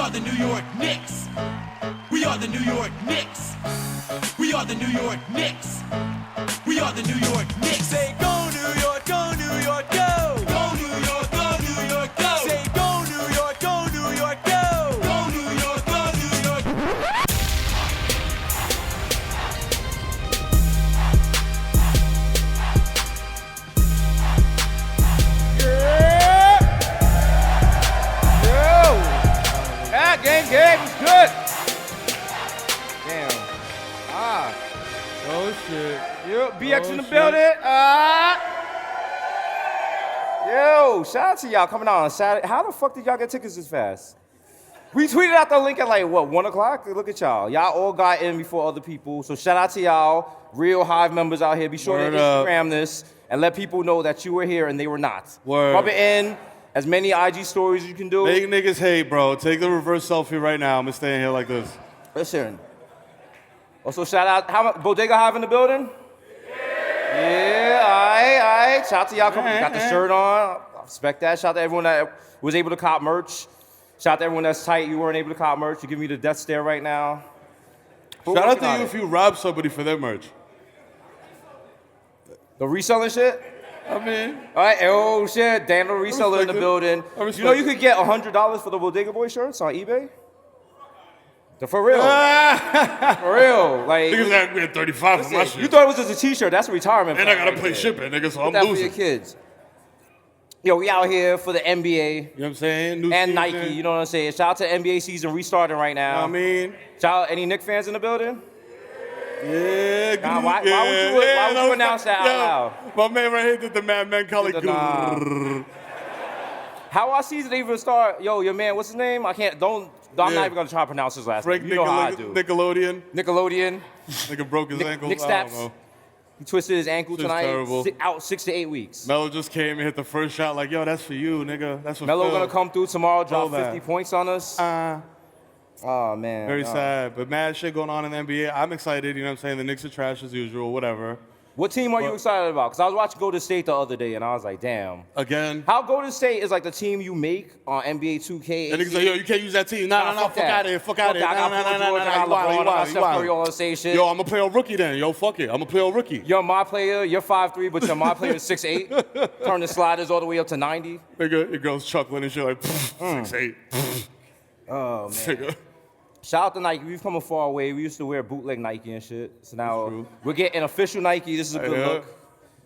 are the New York Knicks. We are the New York Knicks. We are the New York Knicks. We are the New York Knicks. Say go New York, go New York, go. Go New York, go New York, go. Say go New York, go New York, go. Go New York, go New York. Gang was good. Damn. Oh shit. Yo, BX in the building. Yo, shout out to y'all coming out on Saturday. How the fuck did y'all get tickets this fast? We tweeted out the link at like, what, 1 o'clock? Look at y'all. Y'all all got in before other people. So shout out to y'all, real Hive members out here. Be sure to Instagram this and let people know that you were here and they were not. Word. Rub it in. As many IG stories as you can do. Make niggas hate, bro. Take the reverse selfie right now. I'm gonna stay in here like this. Listen. Also, shout out, Bodega Hive in the building? Yeah, all right. Shout out to y'all coming. Got the shirt on. I respect that. Shout out to everyone that was able to cop merch. Shout out to everyone that's tight. You weren't able to cop merch. You give me the death stare right now. Shout out to you if you rob somebody for their merch. The reselling shit? I mean, all right, oh shit, Daniel reseller in the building. You know you could get $100 for the Bodega Boy shirts on eBay? For real. For real. Like, niggas got me at 35 for my shit. You thought it was just a t-shirt, that's a retirement and plan. I gotta pay shipping, nigga, so I'm that losing. For your kids. Yo, we out here for the NBA. You know what I'm saying? New and season. Nike, you know what I'm saying? Shout out to NBA season restarting right now. You know what I mean? Shout out any Knicks fans in the building? Yeah, nah, why would you announce that out loud? My man right here did the Mad Men color. How our season even start? Yo, your man, what's his name? I'm not even gonna try to pronounce his last name. You know how I do. Nickelodeon. Nigga broke his ankle. Nick I Staps. don't know. He twisted his ankle tonight. Terrible. Out 6 to 8 weeks. Melo just came and hit the first shot like, yo, that's for you, nigga. That's for Melo Phil. gonna come through tomorrow, drop 50 points on us. Oh, man. Very sad, but mad shit going on in the NBA. I'm excited, you know what I'm saying? The Knicks are trash as usual, whatever. What team are you excited about? Because I was watching Golden State the other day, and I was like, damn. Again? How Golden State is like the team you make on NBA 2K. And niggas like, yo, you can't use that team. Nah, fuck out of here, fuck out of here. I got LeBron, I got Steph Curry, all that same shit. Yo, I'm gonna play a rookie then. Yo, fuck it. I'm gonna play a rookie. You're my player, you're 5'3", but you're my player 6'8". Turn the sliders all the way up to 90. Nigga, your girl's chuckling and shit like, 6'8". Oh, man. Shout out to Nike. We've come a far way. We used to wear bootleg Nike and shit. So now we're getting official Nike. This is a good look. You know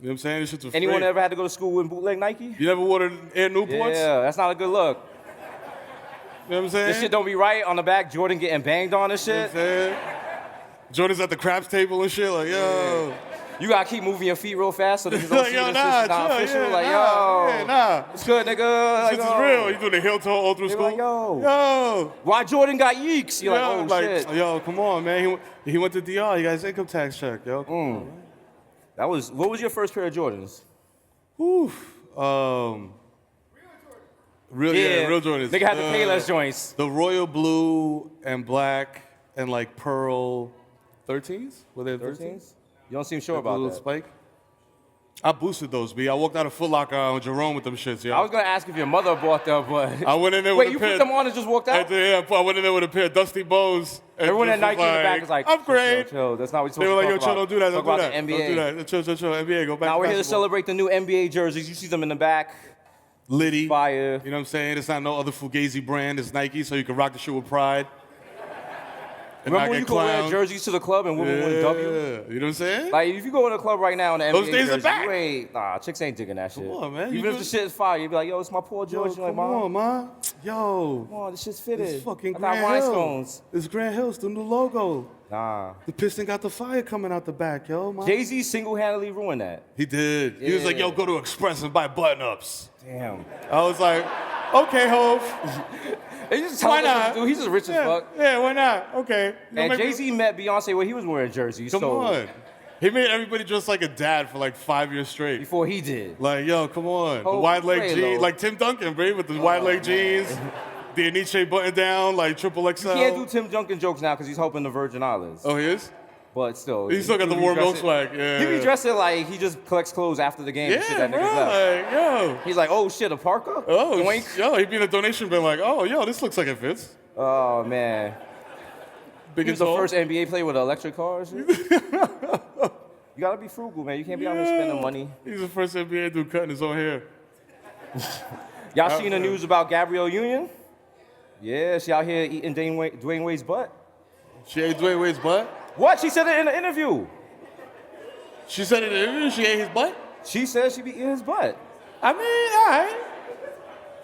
what I'm saying? This shit's a Anyone ever had to go to school with bootleg Nike? You never wore Air Newports? Yeah, that's not a good look. You know what I'm saying? This shit don't be right on the back. Jordan getting banged on and shit. You know what I'm saying? Jordan's at the craps table and shit like, yo. Yeah. You gotta keep moving your feet real fast so niggas don't see this shit's not official. Yeah, like, yo. Yeah, nah. It's good, nigga. This is real. You doing the heel toe all through school? Like, yo. Yo. Why Jordan got yeeks? You're like, oh, shit. Yo, come on, man. He went to DR. He got his income tax check, yo. What was your first pair of Jordans? Real Jordans. Nigga had the Payless joints. The royal blue and black and like pearl 13s? Were they 13s? You don't seem sure about that. Spike? I boosted those, B. I walked out of Foot Locker on Jerome with them shits, yo. I was gonna ask if your mother bought them, but I went in there wait, with you put them on and just walked out? Yeah, I went in there with a pair of Dusty Bows. Everyone at Nike in the back is like, upgrade. Chill. That's not what we're They were like, yo, supposed chill, don't do that, talk don't do about that. the NBA. Don't do that. Chill, NBA, go back Now to we're here to basketball. celebrate the new NBA jerseys. You see them in the back. Liddy. Fire. You know what I'm saying? It's not no other Fugazi brand. It's Nike, so you can rock the shit with pride. Remember when you could wear jerseys to the club and women win W? You know what I'm saying? Like, if you go to the club right now in the NBA those days jersey, are back. Nah, chicks ain't digging that shit. Come on, man. Even if the shit is fire, you be like, yo, it's my Paul George. Yo, You're like, come on, man. Yo. Come on, this shit's fitted. It's fucking I got Grand Hill. rhinestones. It's Grand Hills, the new logo. Nah. The piston got the fire coming out the back, yo. Man. Jay-Z single-handedly ruined that. He did. Yeah. He was like, yo, go to Express and buy button-ups. Damn. I was like, okay, Hov. Why not? Dude, he's just rich as fuck. Yeah, why not? Okay. And Jay-Z met Beyonce when he was wearing jerseys. Come on. He made everybody dress like a dad for like 5 years straight. Before he did. Like, yo, come on. The wide leg jeans. Like Tim Duncan, babe, with the wide leg jeans. The Nietzsche button down, like triple XL. You can't do Tim Duncan jokes now because he's hoping the Virgin Islands. Oh, he is? but still. He still got the warm milk swag. Yeah. He be dressing like he just collects clothes after the game. And shit Yeah, that bro. niggas left. Like, yo. He's like, oh shit, a parka? Oh, Doink. yo, he'd be in a donation bin like, oh, yo, this looks like it fits. Oh man. Big He and was the tall. first NBA player with an electric car and shit. You gotta be frugal, man. You can't be out here spending money. He's the first NBA dude cutting his own hair. Y'all seen the news about Gabrielle Union? Yeah, she out here eating Dwayne Wade's butt. She ate Dwayne Wade's butt? What? She said it in the interview. She said in the interview she ate his butt? She said she be eating his butt. I mean, all right.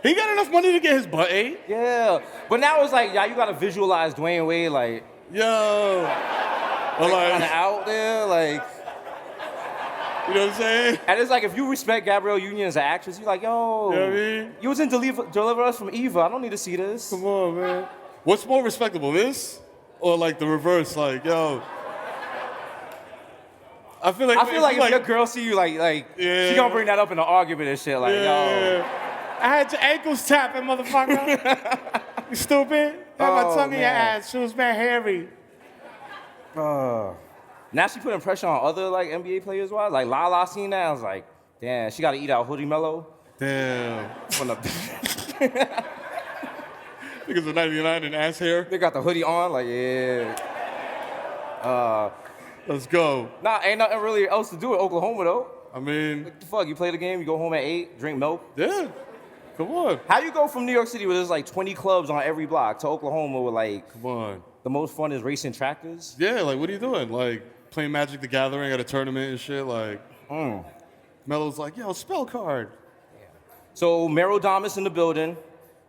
He got enough money to get his butt ate. Yeah. But now it's like, y'all, you gotta visualize Dwayne Wade like, Yo. Or kind of out there, like. you know what I'm saying? And it's like, if you respect Gabrielle Union as an actress, you're like, yo, You know what I mean? you was in Deliver Us from Eva. I don't need to see this. Come on, man. What's more respectable, this or like the reverse? Like, yo. I feel like if your girl see you, like, Yeah. she gonna bring that up in an argument and shit, like, yo. yeah. I had your ankles tapping, motherfucker. You stupid. I had my Oh, tongue in your man. ass. She was mad hairy. Now she putting pressure on other like NBA players. Why? Like Lala seen that. I was like, damn, she got to eat out Hoodie Mello. Damn. From the Niggas are 99 and ass hair. they got the hoodie on. Like, yeah. Let's go. Nah, ain't nothing really else to do in Oklahoma though. I mean, What the fuck? You play the game. You go home at 8, drink milk. yeah. Come on. How you go from New York City where there's like 20 clubs on every block to Oklahoma where like Come on. the most fun is racing tractors? Yeah, like, what are you doing? Like, playing Magic the Gathering at a tournament and shit? Like, Melo's like, yo, spell card. So Mero Damas in the building.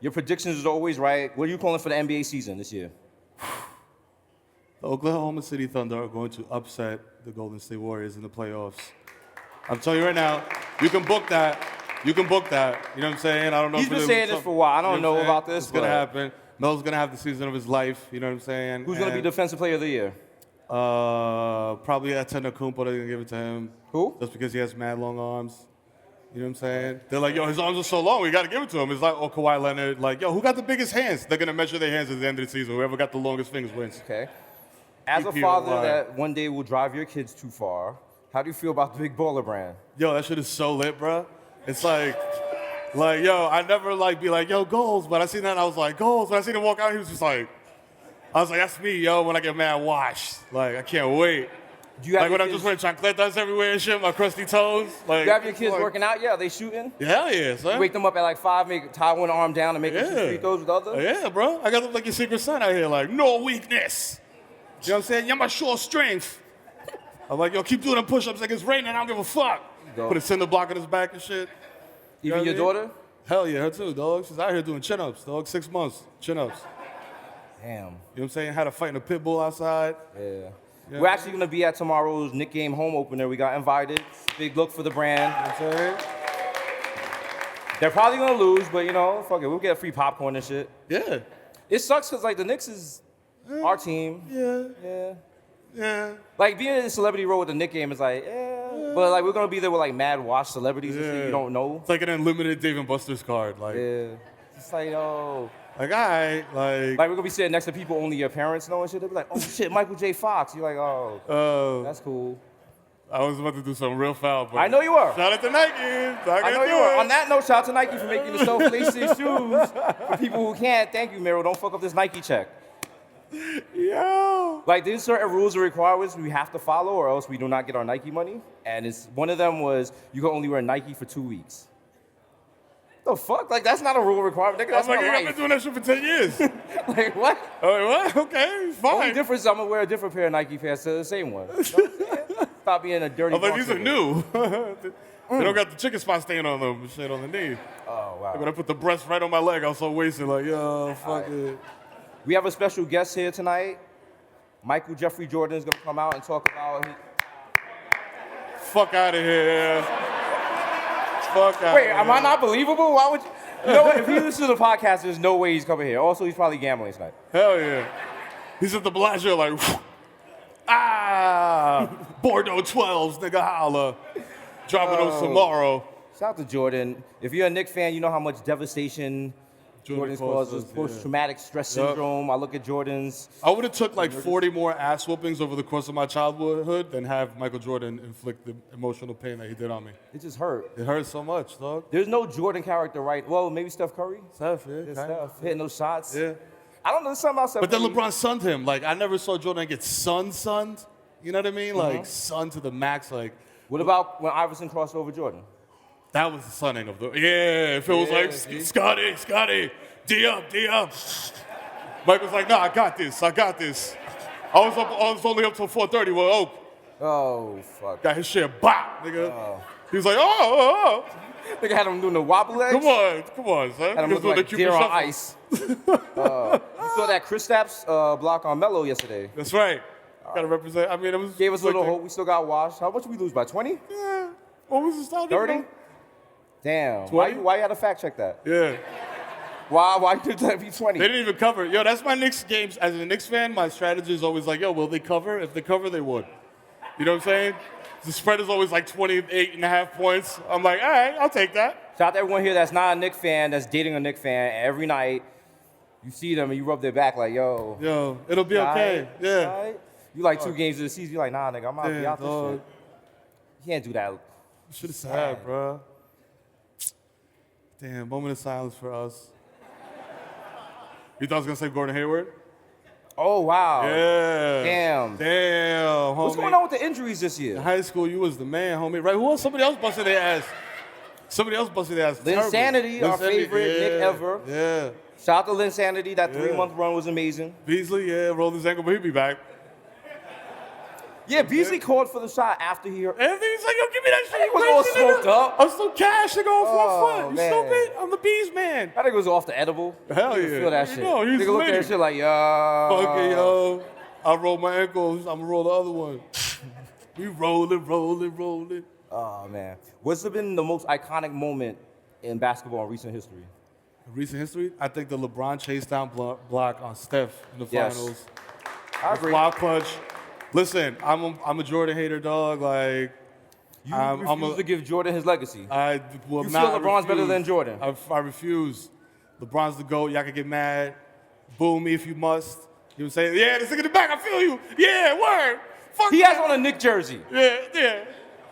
Your predictions is always right. What are you calling for the NBA season this year? The Oklahoma City Thunder are going to upset the Golden State Warriors in the playoffs. I'm telling you right now, you can book that. You can book that. You know what I'm saying? I don't know He's if been it's saying this for a while. I don't what know I'm saying? about this, It's going to but- happen. Melo's going to have the season of his life. You know what I'm saying? Who's gonna be Defensive Player of the Year? Probably Antetokounmpo. They're going to give it to him. Who? Just because he has mad long arms. You know what I'm saying? They're like, yo, his arms are so long, we got to give it to him. It's like, oh, Kawhi Leonard. Like, yo, who got the biggest hands? They're going to measure their hands at the end of the season. Whoever got the longest fingers wins. Okay. As a EPO, father why? that one day will drive your kids too far, how do you feel about the Big Baller brand? Yo, that shit is so lit, bro. It's like, yo, I never like be like, yo, goals. But I seen that and I was like, goals. When I seen him walk out, he was just like, I was like, that's me, yo, when I get mad washed. Like, I can't wait. Do you have Like your when I'm kids, just wearing chancletas everywhere and shit, my crusty toes. Like, you have your it's kids like- working out? Yeah, they shooting? Hell yeah, son. Wake them up at like 5, tie one arm down and make them shoot Yeah. free throws with the other? Yeah, bro. I got look like your secret son out here, like, no weakness. You know what I'm saying? You're my sure strength. I'm like, yo, keep doing them push-ups like it's raining. I don't give a fuck. Go. Put a cinder block on his back and shit. Even know your what I mean? daughter? Hell yeah, her too, dog. She's out here doing chin-ups, dog. 6 months, chin-ups. Damn. You know what I'm saying? Had a fight in a pit bull outside. Yeah. Yeah. We're actually gonna be at tomorrow's Knicks game home opener. We got invited. Big look for the brand. You know what I'm saying? They're probably gonna lose, but you know, fuck it. We'll get free popcorn and shit. Yeah. It sucks because like the Knicks is our team. Yeah. Yeah. Yeah. Like being in the celebrity role with the Knicks game is like, yeah. But like we're gonna be there with like mad washed celebrities and shit you don't know. It's like an unlimited Dave & Buster's card. Like, Yeah. It's like, oh. all right, Like we're gonna be sitting next to people only your parents know and shit. They'll be like, oh shit, Michael J. Fox. You're like, oh, that's cool. I was about to do something real foul, but I know you were. shout out to Nike. I know you were. On that note, shout out to Nike for making the self-laced shoes. For people who can't, thank you, Mero. Don't fuck up this Nike check. Yo. Like there's certain rules and requirements we have to follow, or else we do not get our Nike money. And it's one of them was you can only wear Nike for 2 weeks. The fuck? Like that's not a rule requirement. Nigga, I was that's like, my I've been life. doing that shit for 10 years. Like what? Oh, what? Okay, Only fine. difference is I'm gonna wear a different pair of Nike pants to the same one. You know what I'm saying? Stop being a dirty. I was like, these are bartender. new. They don't got the chicken spot stain on them and shit on the knee. Oh wow. When I put the breast right on my leg, I was so wasted. Like, yo, fuck it. We have a special guest here tonight. Michael Jeffrey Jordan is gonna come out and talk about. Fuck out of here. Fuck out. Wait, am I not believable? Why would you? You know what? If he listens to the podcast, there's no way he's coming here. Also, he's probably gambling tonight. Hell yeah. He's at the Bellagio like, Bordeaux 12s, nigga, holla. Dropping those tomorrow. Shout out to Jordan. If you're a Knicks fan, you know how much devastation Jordans causes post-traumatic stress syndrome. I look at Jordans. I would have took like 40 more ass whoopings over the course of my childhood than have Michael Jordan inflict the emotional pain that he did on me. It just hurt. It hurts so much, dog. There's no Jordan character, right? Well, maybe Steph Curry. Steph, yeah. There's Steph hitting those shots. Yeah. I don't know, there's something about Steph But then Curry. LeBron sunned him. Like, I never saw Jordan get sunned. You know what I mean? Like, sunned to the max. Like, What about when Iverson crossed over Jordan? that was the sunning of the. Yeah, if it was like, Scotty, D up. Mike was like, no, I got this. I was only up till 4:30 with Oak. Oh, fuck. Got his shit, bop, nigga. He was like, oh. Nigga had him doing the wobble legs. Come on, son. Had him He was looking doing like the deer Cupid on shuffle. ice. You saw that Chris Stapps block on Melo yesterday. That's right. Gotta represent. I mean, it was. Gave us a little like, hope. We still got washed. How much did we lose by? 20? Yeah. What was the start? 30? Damn. 20? Why you had to fact check that? Yeah. Why did that be 20? They didn't even cover. Yo, that's my Knicks games. As a Knicks fan, my strategy is always like, yo, will they cover? If they cover, they would. You know what I'm saying? The spread is always like 28.5 points. I'm like, all right, I'll take that. Shout out to everyone here that's not a Knicks fan, that's dating a Knicks fan. Every night, you see them and you rub their back like, yo. Yo, it'll be okay. Alright, Yeah. alright. You like 2 games of the season, you're like, nah, nigga, I'm out, be out this dog. shit. You can't do that. Shit is sad, bro. Damn, moment of silence for us. You thought I was gonna say Gordon Hayward? Oh, wow. Yeah. Damn. Damn, homie. What's going on with the injuries this In year? high school, you was the man, homie. Right? Who else? Somebody else busted their ass. Linsanity, our favorite Nick ever. Yeah. Shout out to Linsanity. That 3-month run was amazing. Beasley, yeah, rolled his ankle, but he'll be back. Yeah, Beasley called for the shot after he hurt. And he's like, yo, give me that shit. He was all smoked up. I'm still cash to go Oh, for a foot. You man. stupid? I'm the bees man. I think it was off the edible. Hell You could yeah. feel that You shit. know, he's Nigga looked at that litty. shit like, yo. Fuck it, yo. I roll my ankles. I'm gonna roll the other one. We rolling. Oh, man. What's been the most iconic moment in basketball in recent history? In recent history, I think the LeBron chase down block on Steph in the Yes. finals. I agree. Wild clutch. Listen, I'm a Jordan hater, dog. Like, You I'm refuse to give Jordan his legacy. I will You feel not. LeBron's better refuse. than Jordan? I refuse. LeBron's the GOAT. Y'all can get mad. Boo me if you must. You know what I'm saying? Yeah, this nigga in the back. I feel you. Yeah, word. Fuck He yeah. has on a Nick jersey. Yeah.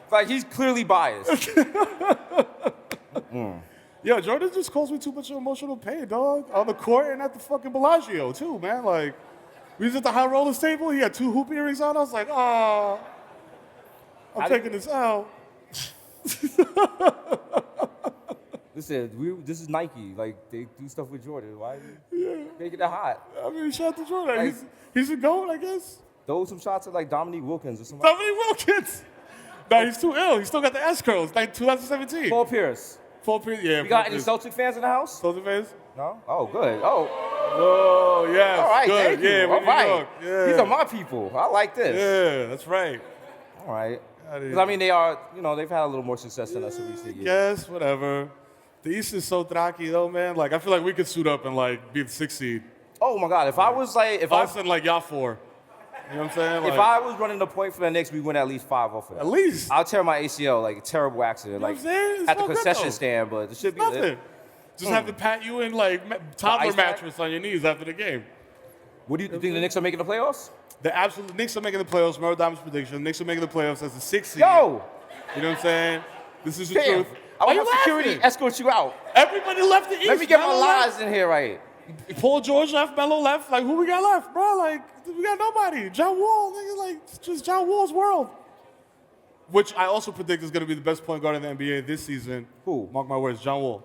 Like, he's clearly biased. Yo, Jordan just caused me too much emotional pain, dog. On the court and at the fucking Bellagio, too, man. Like, we was at the high rollers table. He had 2 hoop earrings on. I was like, oh, I'm taking this out. Listen, this is Nike. Like, they do stuff with Jordan. Why you making it hot? I mean, shout out to Jordan. Like- he's a GOAT, I guess. Throw some shots at, like, Dominique Wilkins or something. Dominique Wilkins. Nah, he's too ill. He still got the S curls. Like 2017. Paul Pierce. Yeah. You got any Celtic fans in the house? Celtic fans? No? Oh, good. Oh, Oh, yes. all right. Good. Thank you. Yeah, All New right. York. Yeah. These are my people. I like this. Yeah, that's right. All right. Outta here. 'Cause, I mean, they are, they've had a little more success than us in recent years. Yes, whatever. The East is so tracky, though, man. Like, I feel like we could suit up and, like, be the 6th seed. Oh, my God. If I was, like, Us and, like, y'all 4. You know what I'm saying? Like, if I was running the point for the Knicks, we win at least 5 off of that. at least. I'll tear my ACL, like, a terrible accident. know what Like, I'm saying? It's at the no good, concession though. stand, but it should be Nothing. lit. Just have to pat you in, like, toddler ice pack? mattress on your knees after the game. What do you think the Knicks are making the playoffs? The absolute Knicks are making the playoffs. Mero Diamond's prediction. Knicks are making the playoffs as the 6th seed. Yo! You know what I'm saying? This is the Damn. truth. I Why want you security laughing? escort you out. Everybody left the East. Let me get my Melo lies in here right. left. Paul George left. Melo left. Like, who we got left, bro? Like, we got nobody. John Wall, nigga, like, it's just John Wall's world. Which I also predict is going to be the best point guard in the NBA this season. Who? Mark my words, John Wall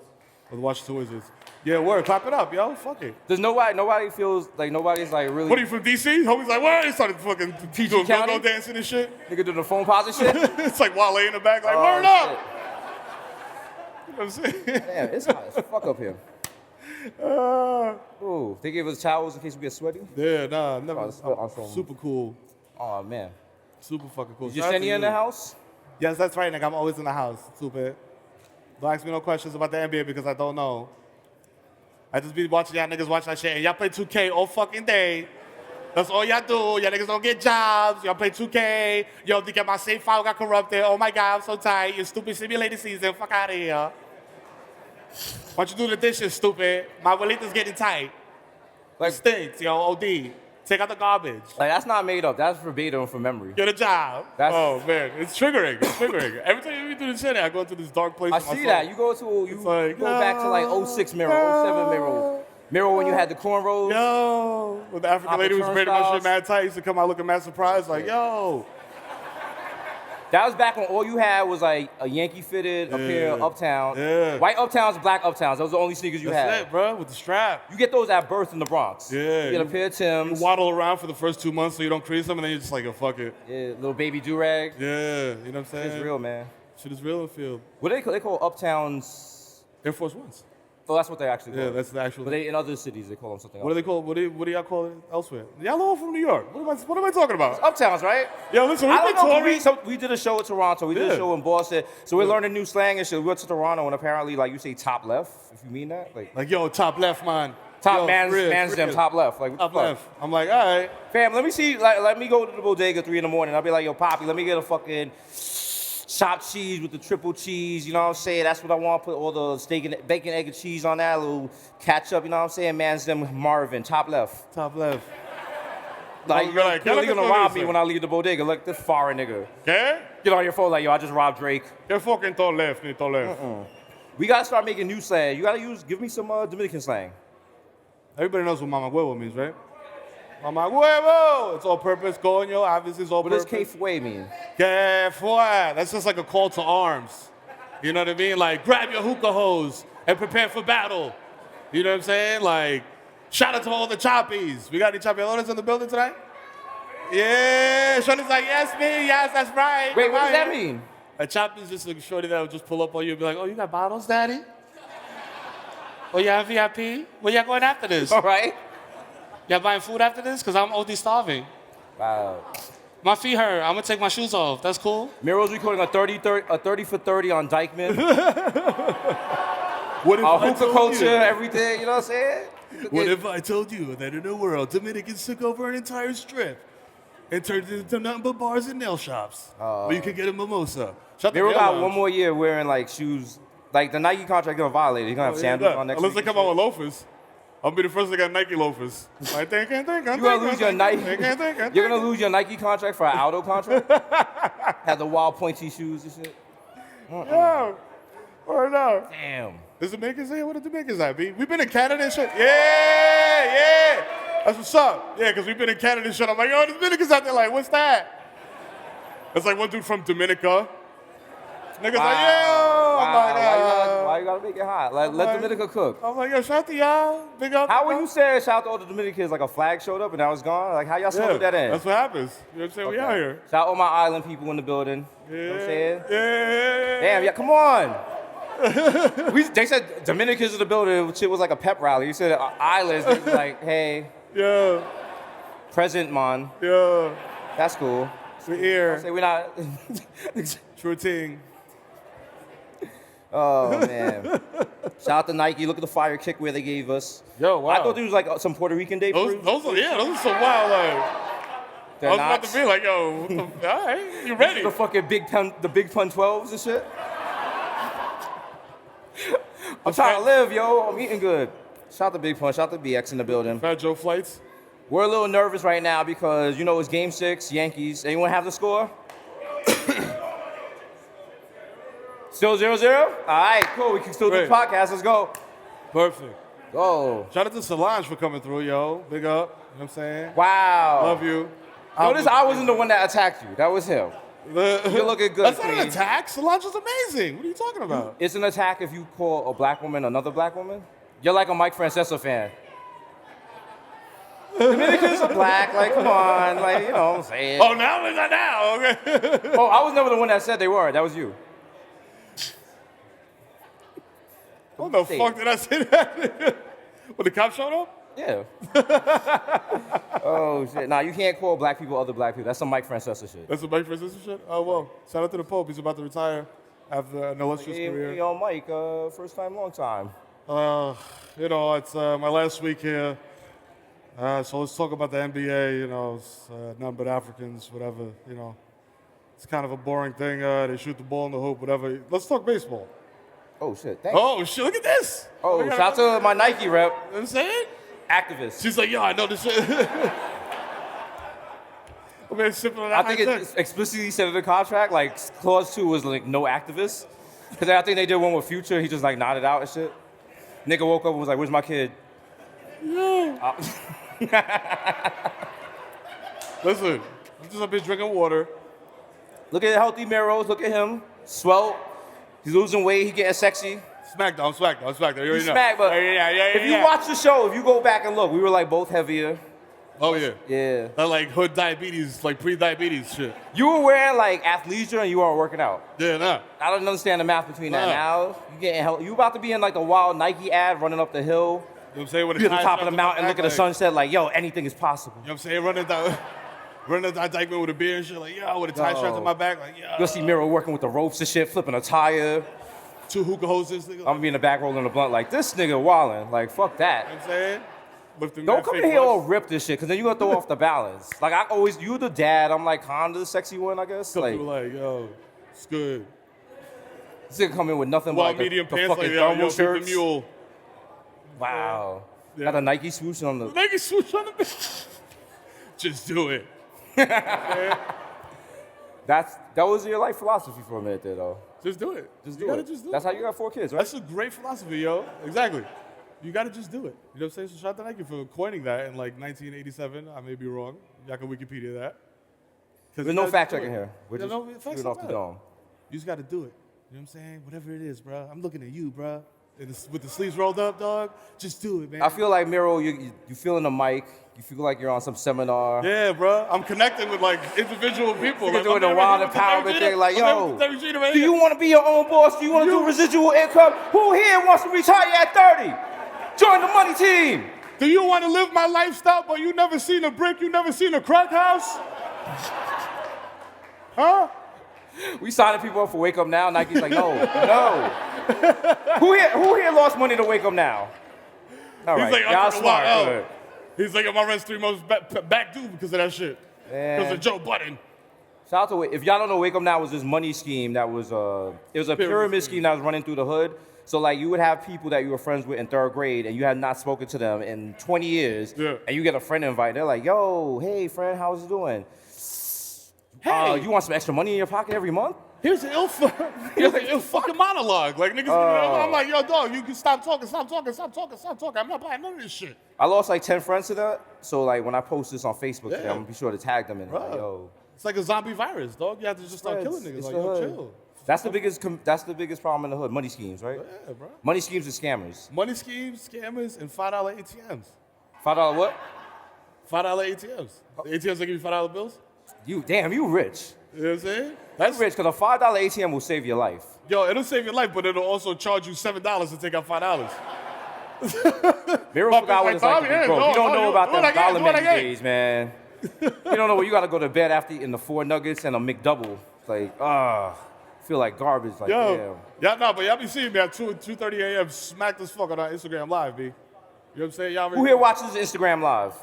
of the Washington Wizards. Yeah, word. Clap it up, yo. Fuck it. There's nobody feels like nobody's like really What are you from DC? Homie's like, what? He started fucking PG doing County? go-go dancing and shit. nigga doing the phone pause and shit. It's like Wale in the back, like, Oh, word up. shit. You know what I'm saying? Damn, it's hot as fuck up here. Ooh, they gave us towels in case we get sweaty. Yeah, nah, never. Oh, it's awesome. Super cool. Oh man. Super fucking cool. Is your Shout out to Yesenia in you. the house? Yes, that's right, nigga. I'm always in the house. Stupid. Don't ask me no questions about the NBA because I don't know. I just be watching y'all niggas watch that shit. And y'all play 2K all fucking day. That's all y'all do. Y'all niggas don't get jobs. Y'all play 2K. Yo, to get my save file got corrupted. Oh my God, I'm so tired. You stupid simulated season. Fuck out of here. Why don't you do the dishes, stupid? My abuelita's getting tight. Like, Stinks, yo, OD. Take out the garbage. like that's not made up. That's verbatim from memory. Get a job. That's- Oh, man. It's triggering. It's triggering. Every time you do this shit, I go into this dark place. I in my see soul. that. You go back to like 06 Mero, 07 Mero. Mero when you had the cornrows. Yo. When the African lady was braiding my shit mad tight, used to come out looking mad surprised, like, yo. That was back when all you had was like a Yankee fitted, a pair of Uptown. Yeah. White Uptowns, black Uptowns. Those are the only sneakers you had. That's it, bro, with the strap. You get those at birth in the Bronx. Yeah. You get a pair of You Timbs. waddle around for the first 2 months so you don't crease them, and then you're just like, oh, fuck it. Yeah, little baby do-rag. Yeah, you know what I'm saying? It's real, man. Shit is real in the field. What do they call Uptowns? Air Force Ones. Oh, that's what they actually call Yeah, it. that's the actual. But they, in other cities, they call them something What do else. they call? What do y'all call it elsewhere? Y'all all from New York. What am I talking about? Uptowns, right? Yo, listen, I we've don't been know. touring. So we did a show in Toronto. We did Yeah. a show in Boston. So we're learning new slang and shit. We went to Toronto, and apparently, like, you say top left, if you mean that. Like Like, yo, top left, man. top Yo, man's, for real, man's for them, real. top left. Like, what the Top fuck? left. I'm like, all right. Fam, let me see, like, let me go to the Bodega 3 in the morning. I'll be like, yo, Poppy, let me get a fucking chopped cheese with the triple cheese, you know what I'm saying? That's what I want. Put all the steak and bacon, egg, and cheese on that, a little ketchup, you know what I'm saying? Man's them Marvin, top left. Top left. Like, you're you're like, really "Can I gonna get rob some me of when I leave the Bodega. Look, this foreign nigga. ¿Qué? Get on your phone like, yo, I just robbed Drake. ¿Qué fucking top left, ni top left? We gotta start making new slang. You gotta give me some Dominican slang. Everybody knows what mama huevo means, right? Mama huevo! It's all purpose, coño. Obviously, it's all What does purpose. K-Fue mean? Que fue? That's just like a call to arms. You know what I mean? Like, grab your hookah hose and prepare for battle. You know what I'm saying? Like, shout out to all the choppies. We got any choppiolones in the building tonight? Yeah. Shorty's like, yes, me. Yes, that's right. Wait, what does that Right. mean? A chop is just a shorty that would just pull up on you and be like, oh, you got bottles, daddy? Oh, you have VIP? Where y'all going after this? All right. Y'all buying food after this? Because I'm OD starving. Wow. My feet hurt. I'm going to take my shoes off. That's cool. Miro's recording a 30 for 30 on Dykeman. What if Hookah culture, everything, you know what I'm saying? What if I told you that in the world, Dominicans took over an entire strip and turned it into nothing but bars and nail shops where you could get a mimosa? Shut the Miro hell got up. one more year wearing like shoes. Like the Nike contract gonna violate it. He's gonna have sandals on next Unless they week. come out with loafers. I'll be the first to get Nike loafers. I think. You're gonna lose your Nike. You're gonna lose your Nike contract for an Aldo contract. Have the wild pointy shoes and shit. Yeah. Or no. Damn. Is Dominicans here? What are Dominicans at, B? We've been in Canada and shit. Yeah. That's what's up. Yeah, because we've been in Canada and shit. I'm like, yo, the Dominicans out there, like, what's that? It's like one dude from Dominica. Niggas like, yo. I'm like, Why you gotta make it hot? Like, let like- Dominica cook. I'm like, yo, shout out to y'all. Big up. How big when up. you said shout out to all the Dominicans, like a flag showed up and that was gone? Like, how y'all smuggled that in? That's what happens. You know what I'm saying? We out here. Shout out all my island people in the building. Yeah. You know what I'm saying? Yeah. Damn, yeah, come on. They said Dominicans in the building, shit was like a pep rally. You said islands, they was like, hey, Yeah. present, man. Yeah. That's cool. We're here. Say we're not. True thing. Oh, man. Shout out to Nike. Look at the fire kick where they gave us. Yo, wow. I thought there was like some Puerto Rican day Those are some wild, like, They're I was not. about to be like, yo, what the, all right, you ready? The fucking big pun 12s and shit. I'm trying to live, yo. I'm eating good. Shout out to Big Pun. Shout out to BX in the building. Fat Joe flights. We're a little nervous right now because, you know, it's Game 6, Yankees. Anyone have the score? Still 0-0? All right, cool. We can still do the Great. podcast. Let's go. Perfect. Go. Shout out to Solange for coming through, yo. Big up. You know what I'm saying? Wow. Love you. Notice I wasn't the one that attacked you. That was him. You're looking good, That's not an Queen. attack. Solange is amazing. What are you talking about? It's an attack if you call a black woman another black woman. You're like a Mike Francesa fan. Dominicans are black. Like, come on. Like, you know what I'm saying. Oh, now is that now? Okay. Oh, I was never the one that said they were. That was you. What the fuck did I say that? When the cops showed up? Yeah. Oh, shit. Nah, you can't call black people other black people. That's some Mike Francesa shit. That's the Mike Francis shit? Oh, well. Shout out to the Pope. He's about to retire after an illustrious Hey, career. yo, Mike, first time, long time. You know, it's my last week here. So let's talk about the NBA. You know, it's none but Africans, whatever. You know, it's kind of a boring thing. They shoot the ball in the hoop, whatever. Let's talk baseball. Oh, shit. Thanks. Oh, shit, look at this. Oh, shout out to my Nike rep. You know what I'm saying? Activist. She's like, yo, I know this shit. I'm man, sipping on that I think it explicitly said in the contract, like, clause 2 was like, no activists. Because I think they did one with Future. He just, like, nodded out and shit. Nigga woke up and was like, where's my kid? Yeah. Listen, I'm just up here drinking water. Look at healthy Meros. Look at him. Svelte. He's losing weight. He getting sexy. Smackdown. You already know. Smack, but if you watch the show, if you go back and look, we were like both heavier. Oh, yeah. Yeah. That like hood diabetes, like pre-diabetes shit. You were wearing like athleisure and you weren't working out. Yeah, nah. I don't understand the math between that. Now you getting healthy. You about to be in like a wild Nike ad running up the hill. You know what I'm saying? Be at the top of the mountain, look at the sunset, like, yo, anything is possible. You know what I'm saying? Running down Dykeman with a beer and shit, like, yo, with a tie strap to my back, like, yo. You'll see Mero working with the ropes and shit, flipping a tire. 2 hookah hoses. Nigga. I'm gonna be in the back rolling a blunt like, this nigga wildin'. Like, fuck that. You know what I'm saying? Don't come in here all ripped and shit, because then you're gonna throw off the balance. Like, you the dad, I'm like kinda the sexy one, I guess. Some Like, people like, yo, it's good. This nigga come in with nothing but like medium the pants, fucking like, yo, thermal beat the shirts. mule. Wow. Yeah. Got a Nike swoosh on the... Nike swoosh on the bitch. Just do it. That was your life philosophy for a minute there, though. Just do it. Just you do gotta it. Just do That's it. how you got 4 kids, right? That's a great philosophy, yo. Exactly. You gotta just do it. You know what I'm saying? So shout out to Nike for coining that in like 1987. I may be wrong. Y'all can Wikipedia that. There's no fact checking here. We're Yeah, just no, facts shooting don't off the matter. dome. You just gotta do it. You know what I'm saying? Whatever it is, bro. I'm looking at you, bro. And with the sleeves rolled up, dog. Just do it, man. I feel like, Mero, you feeling the mic. You feel like you're on some seminar. Yeah, bro. I'm connecting with like individual people. You're Like, doing the I'm wild with the empowerment Derek thing, Jeter. like, I'm yo, with the Derek Jeter right do you here. want to be your own boss? Do you want to do residual income? Who here wants to retire at 30? Join the money team. Do you want to live my lifestyle, but you never seen a brick, you never seen a crack house? Huh? We signing people up for Wake Up Now. Nike's like, no. Who here lost money to Wake Up Now? All right, He's like, y'all smart. Good. He's like, my rent's 3 months back due because of that shit. Because of Joe Budden. Shout out to, if y'all don't know, Wake Up Now was this money scheme that was, it was a pyramid scheme that was running through the hood. So like you would have people that you were friends with in 3rd grade and you had not spoken to them in 20 years. Yeah. And you get a friend invite. They're like, yo, hey friend, how's it doing? Hey, you want some extra money in your pocket every month? Here's an ill fucking monologue. Like niggas, I'm like, yo, dog, you can stop talking. I'm not buying none of this shit. I lost like 10 friends to that. So like when I post this on Facebook today, Yeah. I'm gonna be sure to tag them in it. Like, Bruh. yo. It's like a zombie virus, dog. You have to just start killing niggas. It's Like, the yo, hood. chill. That's the biggest problem in the hood. Money schemes, right? Yeah, bro. Money schemes and scammers. Money schemes, scammers, and $5 ATMs. $5 what? $5 ATMs. The ATMs that give you $5 bills. You rich. You know what I'm saying? That's rich because a $5 ATM will save your life. Yo, it'll save your life, but it'll also charge you $7 to take out $5. Mero Fuck, forgot what it's it's like like, to be oh, broke. yeah, You don't no, know about do them it again, dollar do it menu again. days, man. You don't know when you got to go to bed after eating the 4 nuggets and a McDouble. Like, feel like garbage. Like, Yo, damn. but y'all be seeing me at 2:30 a.m. smacked as fuck on our Instagram live, B. You know what I'm saying? Y'all Who here watches Instagram Live?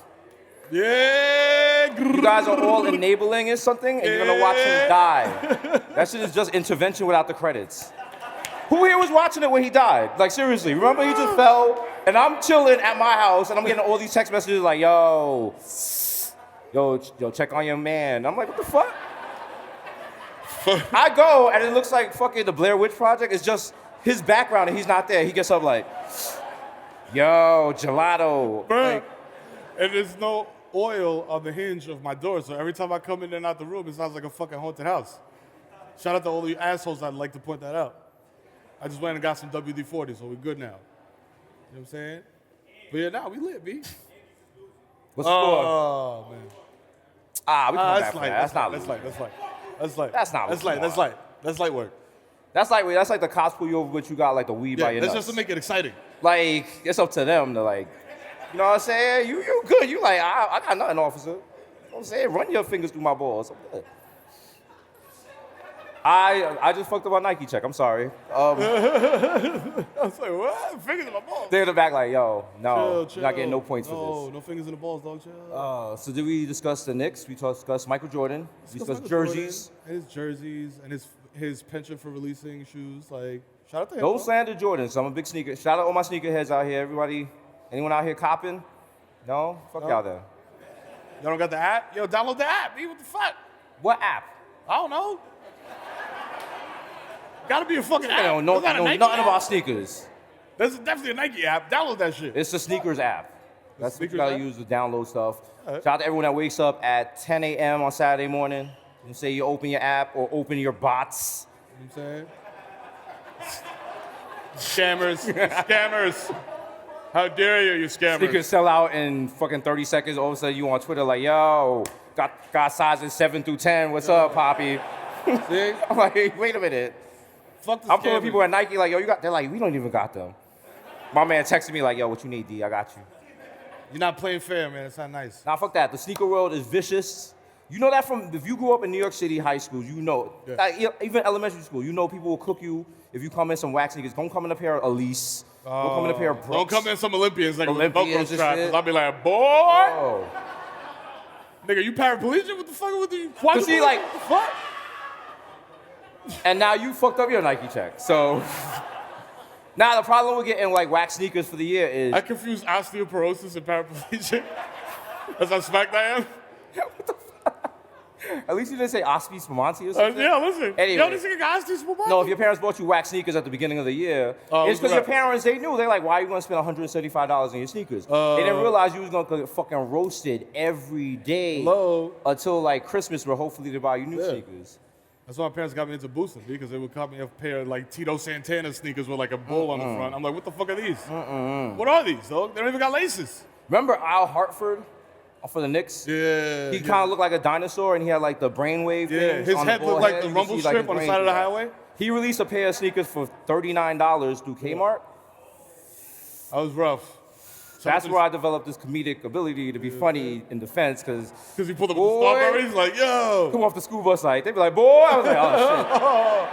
Yeah. You guys are all enabling it something, and you're gonna watch him die. That shit is just intervention without the credits. Who here was watching it when he died? Like seriously, remember he just fell, and I'm chilling at my house, and I'm getting all these text messages like, yo, check on your man. I'm like, what the fuck? I go, and it looks like fucking the Blair Witch Project. It's just his background, and he's not there. He gets up like, yo, gelato. Bruh. Like, And there's no oil on the hinge of my door, so every time I come in and out the room, it sounds like a fucking haunted house. Shout out to all you assholes that'd like to point that out. I just went and got some WD-40, so we're good now. You know what I'm saying? But yeah, now we lit, B. what's the score? Oh, man. We can come back That's for light. that. That's not That's light. That's light work. That's like the cops pull you over, but you got like the weed by Yeah, your that's nuts. just to make it exciting. Like, it's up to them to like, you know what I'm saying? You good. You like, I got nothing, officer. You know what I'm saying? Run your fingers through my balls. I'm good. I just fucked up my Nike check. I'm sorry. I was like, what? Fingers in my balls. They're in the back like, yo, no, Chill. you're not getting no points for this. No fingers in the balls, dog. Chill. So did we discuss the Knicks? We discussed Michael Jordan. We discussed Michael jerseys. Jordan, and his jerseys and his penchant for releasing shoes. Like, Shout out to him. Don't bro. slander Jordan. So I'm a big sneaker. Shout out all my sneakerheads out here. Everybody, anyone out here copping? No? Fuck y'all there. Y'all don't got the app? Yo, download the app. What the fuck? What app? I don't know. Gotta be a fucking I app. don't know, There's not a Nike nothing app. about sneakers. There's definitely a Nike app. Download that shit. It's the sneakers app. That's what you sneakers gotta app? use to download stuff. Alright. Shout out to everyone that wakes up at 10 a.m. on Saturday morning. You say you open your app or open your bots. You know what I'm saying? Scammers. How dare you scammers. Sneakers sell out in fucking 30 seconds. All of a sudden you on Twitter like, yo, got sizes 7 through 10. What's up, Poppy? See? I'm like, hey, wait a minute. Fuck the I'm pulling scammers. people at Nike like, yo, you got. They're like, we don't even got them. My man texted me like, yo, what you need, D? I got you. You're not playing fair, man. It's not nice. Nah, fuck that. The sneaker world is vicious. You know that from if you grew up in New York City high schools, you know. Yeah. Like, even elementary school, you know people will cook you if you come in some wax sneakers. Don't come in a pair of Elise. Don't come in a pair of Brooks. Don't come in some Olympians like with the Velcro Olympians and strap. shit. I'll be like, boy, Oh. nigga, you paraplegic? What the fuck with you? Why But see, like- what the fuck? And now you fucked up your Nike check. So now the problem with getting like wax sneakers for the year is I confuse osteoporosis and paraplegic. That's how smacked I am. at least you didn't say Ospi Spumante or something. Yeah, listen. Anyway. Yo, this nigga got osteoporosis. No, if your parents bought you wax sneakers at the beginning of the year, Oh, it's because right. your parents, they knew. They're like, why are you going to spend $175 on your sneakers? They didn't realize you was going to get fucking roasted every day Hello. until like Christmas, where hopefully they buy you new Yeah. sneakers. That's why my parents got me into boosting, because they would cut me a pair of like Tito Santana sneakers with like a bull on the front. I'm like, what the fuck are these? What are these, dog? They don't even got laces. Remember Al Hartford for the Knicks? Yeah. He kind of looked like a dinosaur, and he had like the brainwave Yeah, things his on the head looked like forehead. the You rumble see, like, strip his on the brain side of the through that. highway. He released a pair of sneakers for $39 through Kmart. That was rough. That's where I developed this comedic ability to be funny in defense, because Because he pulled up with the Boy. Strawberries, like, yo. come off the school bus like, they'd be like, boy, I was like, oh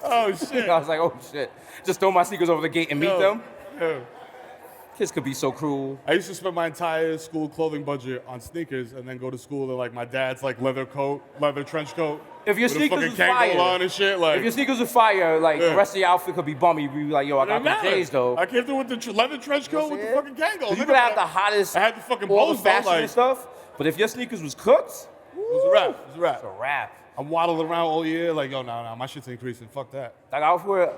Oh, shit. shit. I was like, oh shit. Just throw my sneakers over the gate and meet Yo. them. Yeah. Kids could be so cruel. I used to spend my entire school clothing budget on sneakers and then go to school in like my dad's like leather coat, leather trench coat. If your with a sneakers fucking was Kangol fire, on and shit, like. if your sneakers was fire, like Yeah. the rest of your outfit could be bummy. You'd be like, yo, I got It the didn't J's matter. though. I came through with the leather trench coat with the fucking Kangol. You Nigga, could have but the hottest, I had the fucking all the bows though, fashion like. and stuff, but if your sneakers was cooked, It was a wrap. It was a wrap. it's a wrap. I'm waddling around all year like, yo, no, my shit's increasing. Fuck that. Like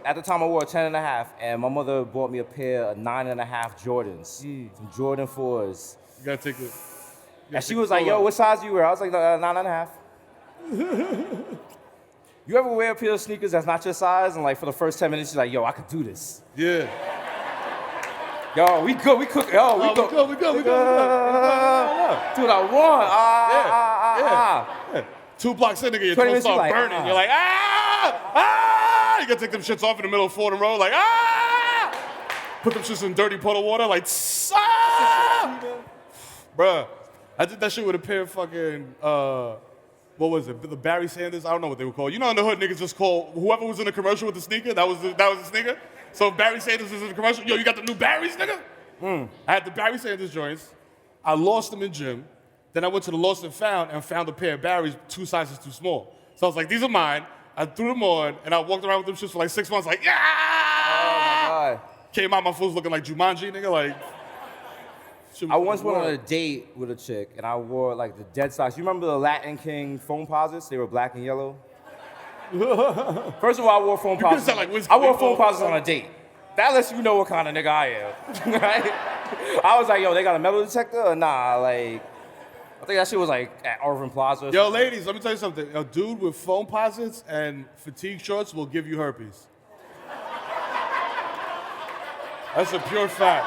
at the time I wore a 10 and a half, and my mother bought me a pair of 9.5 Jordans, some Jordan 4s. You gotta take it. And she was like, yo, what size do you wear? I was like, 9.5. You ever wear a pair of sneakers that's not your size, and like for the first 10 minutes, you're like, yo, I could do this. Yeah. Yo, we good, we cook, yo, we Oh, go. we good. Do what I want. Yeah. 2 blocks in, nigga, your 20 toes minutes, you start like, burning. ah. You're like, ah! You gotta take them shits off in the middle of Fordham Road, like, ah! Put them shits in dirty puddle water, like, ah! Bruh, I did that shit with a pair of fucking, what was it? The Barry Sanders? I don't know what they were called. You know in the hood, niggas just call whoever was in the commercial with the sneaker, that was the sneaker. So if Barry Sanders was in the commercial, yo, you got the new Barrys, nigga? I had the Barry Sanders joints. I lost them in gym. Then I went to the Lost and Found a pair of Barrys 2 sizes too small. So I was like, these are mine. I threw them on, and I walked around with them shits for like 6 months, like, yeah! God. Came out, my foot's looking like Jumanji, nigga, like. shit I was once went on a wild. date with a chick, and I wore like the dead socks. You remember the Latin King foam posits? They were black and yellow. First of all, I wore foam could've posits. said, like, Wiz I wore Khalifa. foam posits on a date. That lets you know what kind of nigga I am, right? I was like, yo, they got a metal detector or nah? Like, I think that shit was like at Irving Plaza. or Yo, something. ladies, let me tell you something. A dude with foam posits and fatigue shorts will give you herpes. That's a pure fact.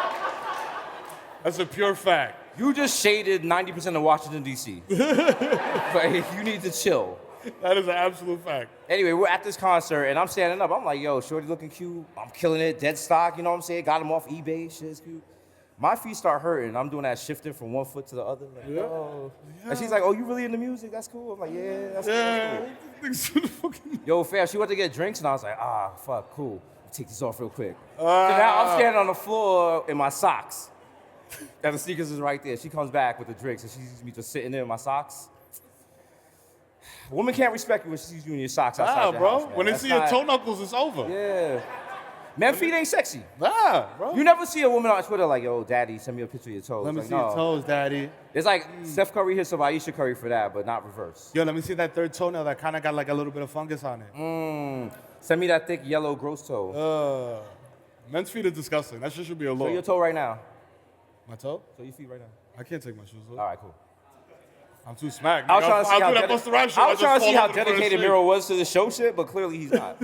That's a pure fact. You just shaded 90% of Washington, D.C. Like, you need to chill. That is an absolute fact. Anyway, we're at this concert, and I'm standing up. I'm like, yo, shorty looking cute. I'm killing it. Dead stock, you know what I'm saying? Got him off eBay. Shit's cute. My feet start hurting. I'm doing that shifting from one foot to the other. Like, oh. And she's like, oh, you really into music? That's cool. I'm like, yeah, that's cool. That's cool. Yeah. Yo, fam, she went to get drinks, and I was like, fuck, cool. Take these off real quick. So now I'm standing on the floor in my socks. And the sneakers is right there. She comes back with the drinks, and she sees me just sitting there in my socks. A woman can't respect you when she sees you in your socks outside Nah, your bro. house, man. When they That's see your not- toe knuckles, it's over. Yeah. Man, feet ain't sexy. Nah, bro. You never see a woman on Twitter like, yo, daddy, send me a picture of your toes. Let me like, see your toes, daddy. It's like Steph Curry hits of Aisha Curry for that, but not reverse. Yo, let me see that third toenail that kind of got like a little bit of fungus on it. Send me that thick yellow gross toe. Men's feet are disgusting. That shit should be a law. Show your toe right now. My toe? Show your feet right now. I can't take my shoes off. All right, cool. I'm too smacked. I was trying to see I'll how, do that Busta Rhymes shit. I was trying to see how fall over the first dedicated thing. Mero was to the show shit, but clearly he's not.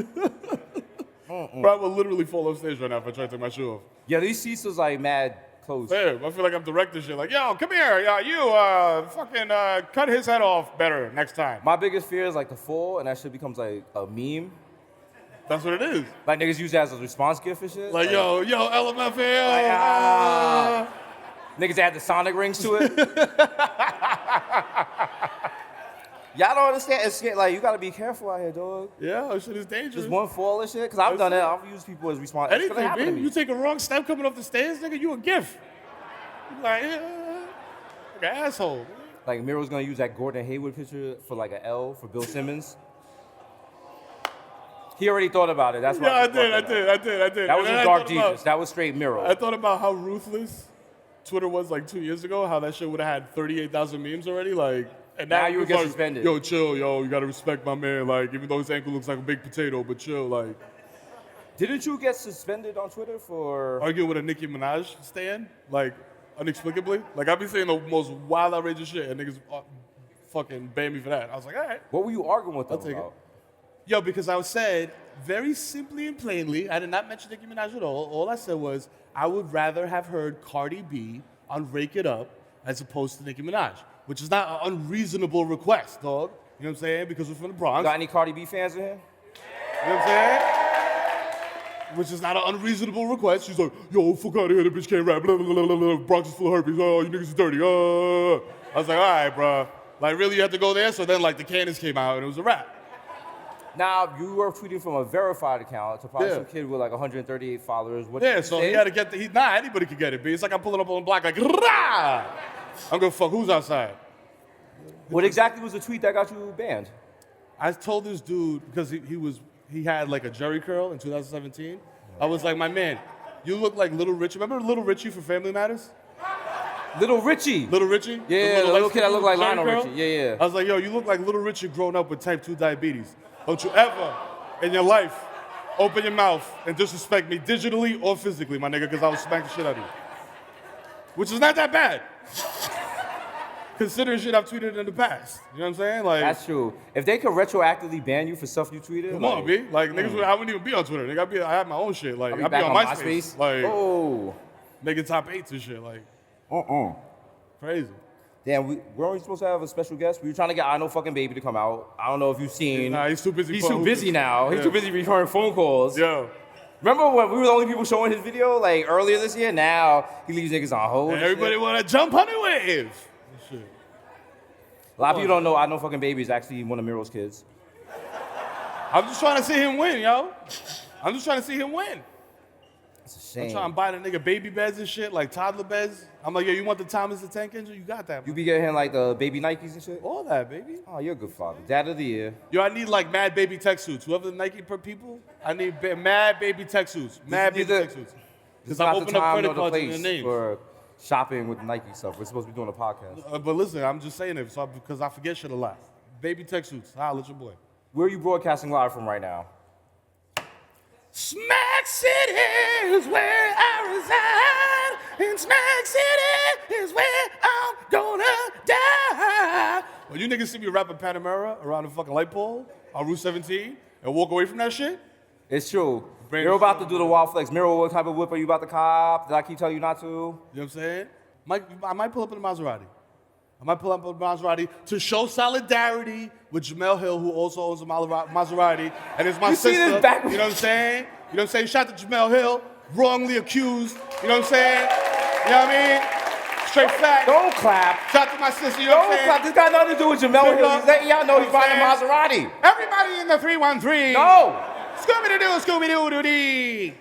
Bro, I will literally fall off stage right now if I try to take my shoe off. Yeah, these seats was like mad close. Damn, I feel like I'm directing shit. Like, yo, come here. You fucking cut his head off better next time. My biggest fear is like the fall, and that shit becomes like a meme. That's what it is. Like niggas use that as a response gift and shit. Like, yo, LMFAO. Like, niggas add the sonic rings to it. Y'all don't understand. It's like you gotta be careful out here, dog. Yeah, that shit is dangerous. Just one fall and shit. Cause I've done it. I've used people as response. It's gonna happen to Anything, me. man. You take a wrong step coming up the stairs, nigga, you a gift. You like an asshole. Like Mero's gonna use that Gordon Hayward picture for like an L for Bill Simmons. He already thought about it. That's why. Yeah, I did. That was And a I dark thought Jesus. about- That was straight Mero. I thought about how ruthless Twitter was like 2 years ago, how that shit would have had 38,000 memes already. Like, and Now you would it's get like, suspended. Yo, chill, yo, you gotta respect my man. Like, even though his ankle looks like a baked potato, but chill. Like, Didn't you get suspended on Twitter for? arguing with a Nicki Minaj stand, like, inexplicably. Like, I've been saying the most wild, outrageous shit, and niggas fucking banned me for that. I was like, all right. What were you arguing with them I'll take it. about? Yo, because I said very simply and plainly, I did not mention Nicki Minaj at all. All I said was, I would rather have heard Cardi B on Rake It Up as opposed to Nicki Minaj, which is not an unreasonable request, dog. You know what I'm saying? Because we're from the Bronx. Got any Cardi B fans in here? You know what I'm saying? Which is not an unreasonable request. She's like, yo, fuck out of here, the bitch can't rap, blah, blah, blah, blah, blah. Bronx is full of herpes, oh, you niggas is dirty, I was like, all right, bro. Like, really, you have to go there? So then, like, the cannons came out, and it was a rap. Now, you were tweeting from a verified account to probably Yeah. some kid with like 138 followers. What Yeah, you so say? he had to get anybody could get it, B. It's like I'm pulling up on the block like, rah! I'm gonna fuck who's outside. What exactly was the tweet that got you banned? I told this dude, because he had like a Jerry curl in 2017. I was like, my man, you look like Little Richie. Remember Little Richie from Family Matters? Little Richie. Little Richie? Yeah, the little light-skinned kid that looked like Jerry Lionel curl? Richie. Yeah, yeah. I was like, yo, you look like Little Richie growing up with type 2 diabetes. Don't you ever in your life open your mouth and disrespect me digitally or physically, my nigga, because I will smack the shit out of you. Which is not that bad. Considering shit I've tweeted in the past. You know what I'm saying? Like, That's true. If they could retroactively ban you for stuff you tweeted, come like, on, B. Like, niggas, I wouldn't even be on Twitter. Nigga, I have my own shit. Like, I'll be I'd be back on on MySpace. MySpace. Like, Oh. making top 8s and shit. Like, crazy. Damn, weren't we supposed to have a special guest? We were trying to get I Know Fucking Baby to come out. I don't know if you've seen. Nah, he's too busy. He's for too busy now. He's Yeah. too busy returning phone calls. Yo. Remember when we were the only people showing his video like earlier this year? Now he leaves niggas on hold. And and everybody shit. want to jump on the wave. Shit. A lot of people don't know I Know Fucking Baby is actually one of Mero's kids. I'm just trying to see him win, yo. I'm just trying to see him win. It's a I'm shame. trying to buy the nigga baby beds and shit, like toddler beds. I'm like, yo, you want the Thomas the Tank Engine? You got that, You man. be getting like the baby Nikes and shit? All that, baby. Oh, you're a good father. Dad of the year. Yo, I need like mad baby tech suits. Whoever the Nike per people, I need mad baby tech suits. Mad baby tech suits. It's Because I'm not the opening up time credit nor the cards in place their names. for shopping with Nike stuff. We're supposed to be doing a podcast. But listen, I'm just saying it because I forget shit a lot. Baby tech suits. Holla at your boy. Where are you broadcasting live from right now? Smack City is where I reside, and Smack City is where I'm gonna die. When you niggas see me rapping Panamera around the fucking light pole on Route 17 and walk away from that shit, It's true. Brand You're new about to shit. do the wild flex. Mero, what type of whip are you about to cop? Did I keep telling you not to? you know what I'm saying? I might pull up in a Maserati. I might pull up in a Maserati to show solidarity with Jamel Hill, who also owns a Maserati, and is my You see sister. this backwards- You know what I'm saying? You know what I'm saying? Shout to Jamel Hill, wrongly accused. You know what I'm saying? You know what I mean? Straight fact. Don't clap. Shout to my sister. You know what I'm Don't saying? clap. This got nothing to do with Jamel Hill. He's letting y'all know he's buying a Maserati. Everybody in the 313. No. Scooby-Doo, Scooby-Doo-Doo-Dee. You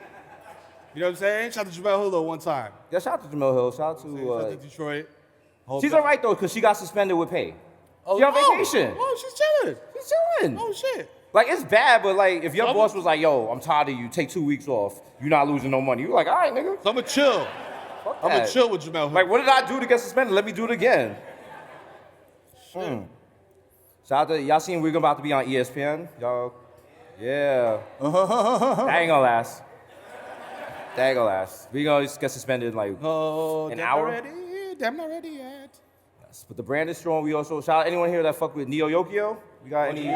know what I'm saying? Shout to Jamel Hill though one time. Yeah, shout out to Jamel Hill. Shout out Shout to. to Detroit. She's all right though, because she got suspended with pay. Oh, She on vacation. Oh, she's chilling. She's chilling. Oh shit. Like, it's bad, but like, if your boss was like, yo, I'm tired of you, take 2 weeks off, you're not losing no money. You're like, all right, nigga. So I'm gonna chill. Fuck I'm gonna that. chill with Jamel Hill. Like, what did I do to get suspended? Let me do it again. Shout out to, y'all seen we're about to be on ESPN? Y'all, yeah. That ain't gonna last. That ain't gonna last. We gonna get suspended like an hour. Damn not ready yet. Yes, but the brand is strong. We also, shout out anyone here that fuck with Neo Yokio? We got any?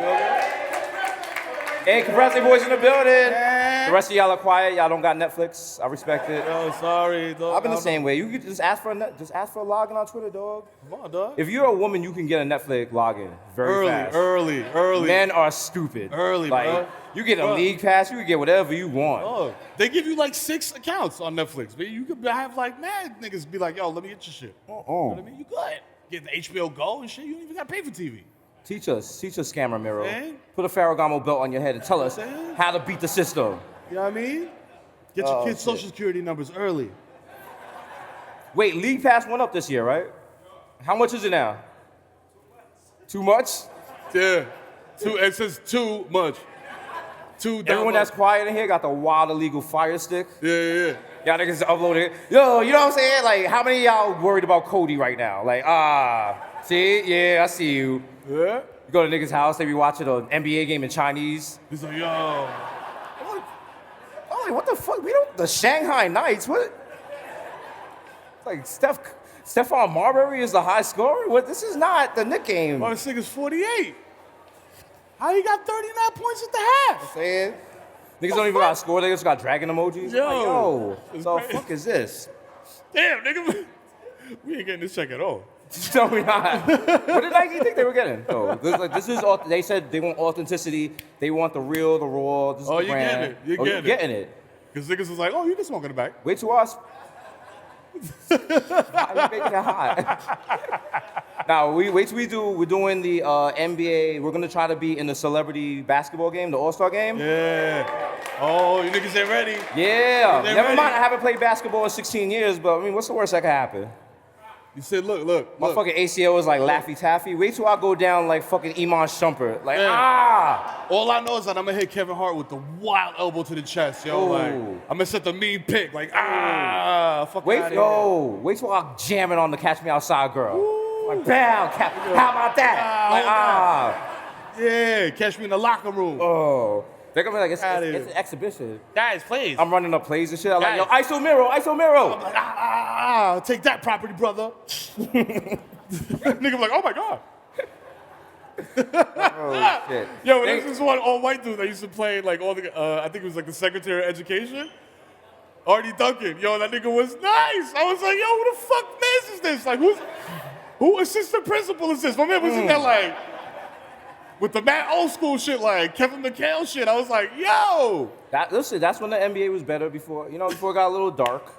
Hey, Compressor Boys in the building. The rest of y'all are quiet. Y'all don't got Netflix. I respect it. Yo, sorry, dog. I've been the same way. You could just ask for a login on Twitter, dog. Come on, dog. If you're a woman, you can get a Netflix login very fast. Early. Men are stupid. Early, like, bro. You get a league pass, you can get whatever you want. Oh, they give you like 6 accounts on Netflix, but you could have like mad niggas be like, yo, let me get your shit. You know what I mean? You good. Get the HBO Go and shit. You don't even got to pay for TV. Teach us, scammer Mero. Man. Put a Ferragamo belt on your head and tell us how to beat the system. You know what I mean? Get your kids' social security numbers early. Wait, league pass went up this year, right? How much is it now? Too much? Yeah. It says too much. Everyone that's quiet in here got the wild illegal fire stick. Yeah. Y'all niggas uploaded it. Yo, you know what I'm saying? Like, how many of y'all worried about Cody right now? Like, see? Yeah, I see you. Yeah? You go to niggas' house, they be watching an NBA game in Chinese. He's like, yo. I'm like, what the fuck? We don't, the Shanghai Knights, what? It's like, Stephon Marbury is the high scorer? What? This is not the Knicks game. Oh, this nigga's 48. How you got 39 points at the half? Saying? Niggas don't even got to score, they just got dragon emojis. Yo. What the fuck is this? Damn, nigga. We ain't getting this check at all. No, we not. What did Nike think they were getting? No, they said they want authenticity. They want the real, the raw. This is the brand. You're getting it. Because niggas was like, oh, you can smoke in the back. Wait till us. I'm making it hot. Now, wait till we're doing the NBA. We're going to try to be in the celebrity basketball game, the All-Star game. Yeah. Oh, you niggas ain't ready. Yeah. They're Never ready. mind, I haven't played basketball in 16 years, but I mean, what's the worst that could happen? You said, look. My fucking ACL is like Laffy Taffy. Wait till I go down like fucking Iman Shumpert. Like, All I know is that I'm gonna hit Kevin Hart with the wild elbow to the chest, yo. Ooh. Like, I'm gonna set the mean pick, like, fuck Wait outta till I jam it on the Catch Me Outside girl. Like, bam, how about that? Yeah, catch me in the locker room. Oh. They're gonna be like, it's an exhibition. Guys, please. I'm running up plays and shit. I'm like, yo, ISO Mero. I'm like, take that property, brother. Nigga, like, oh my God. Oh, shit. Yo, this is one all-white dude that used to play, like, all the, I think it was like the Secretary of Education. Artie Duncan. Yo, that nigga was nice. I was like, yo, who the fuck man is this? Like, who assistant principal is this? My man was in there, like, with the mad old school shit, like Kevin McHale shit. I was like, yo. Listen, that's when the NBA was better before it got a little dark.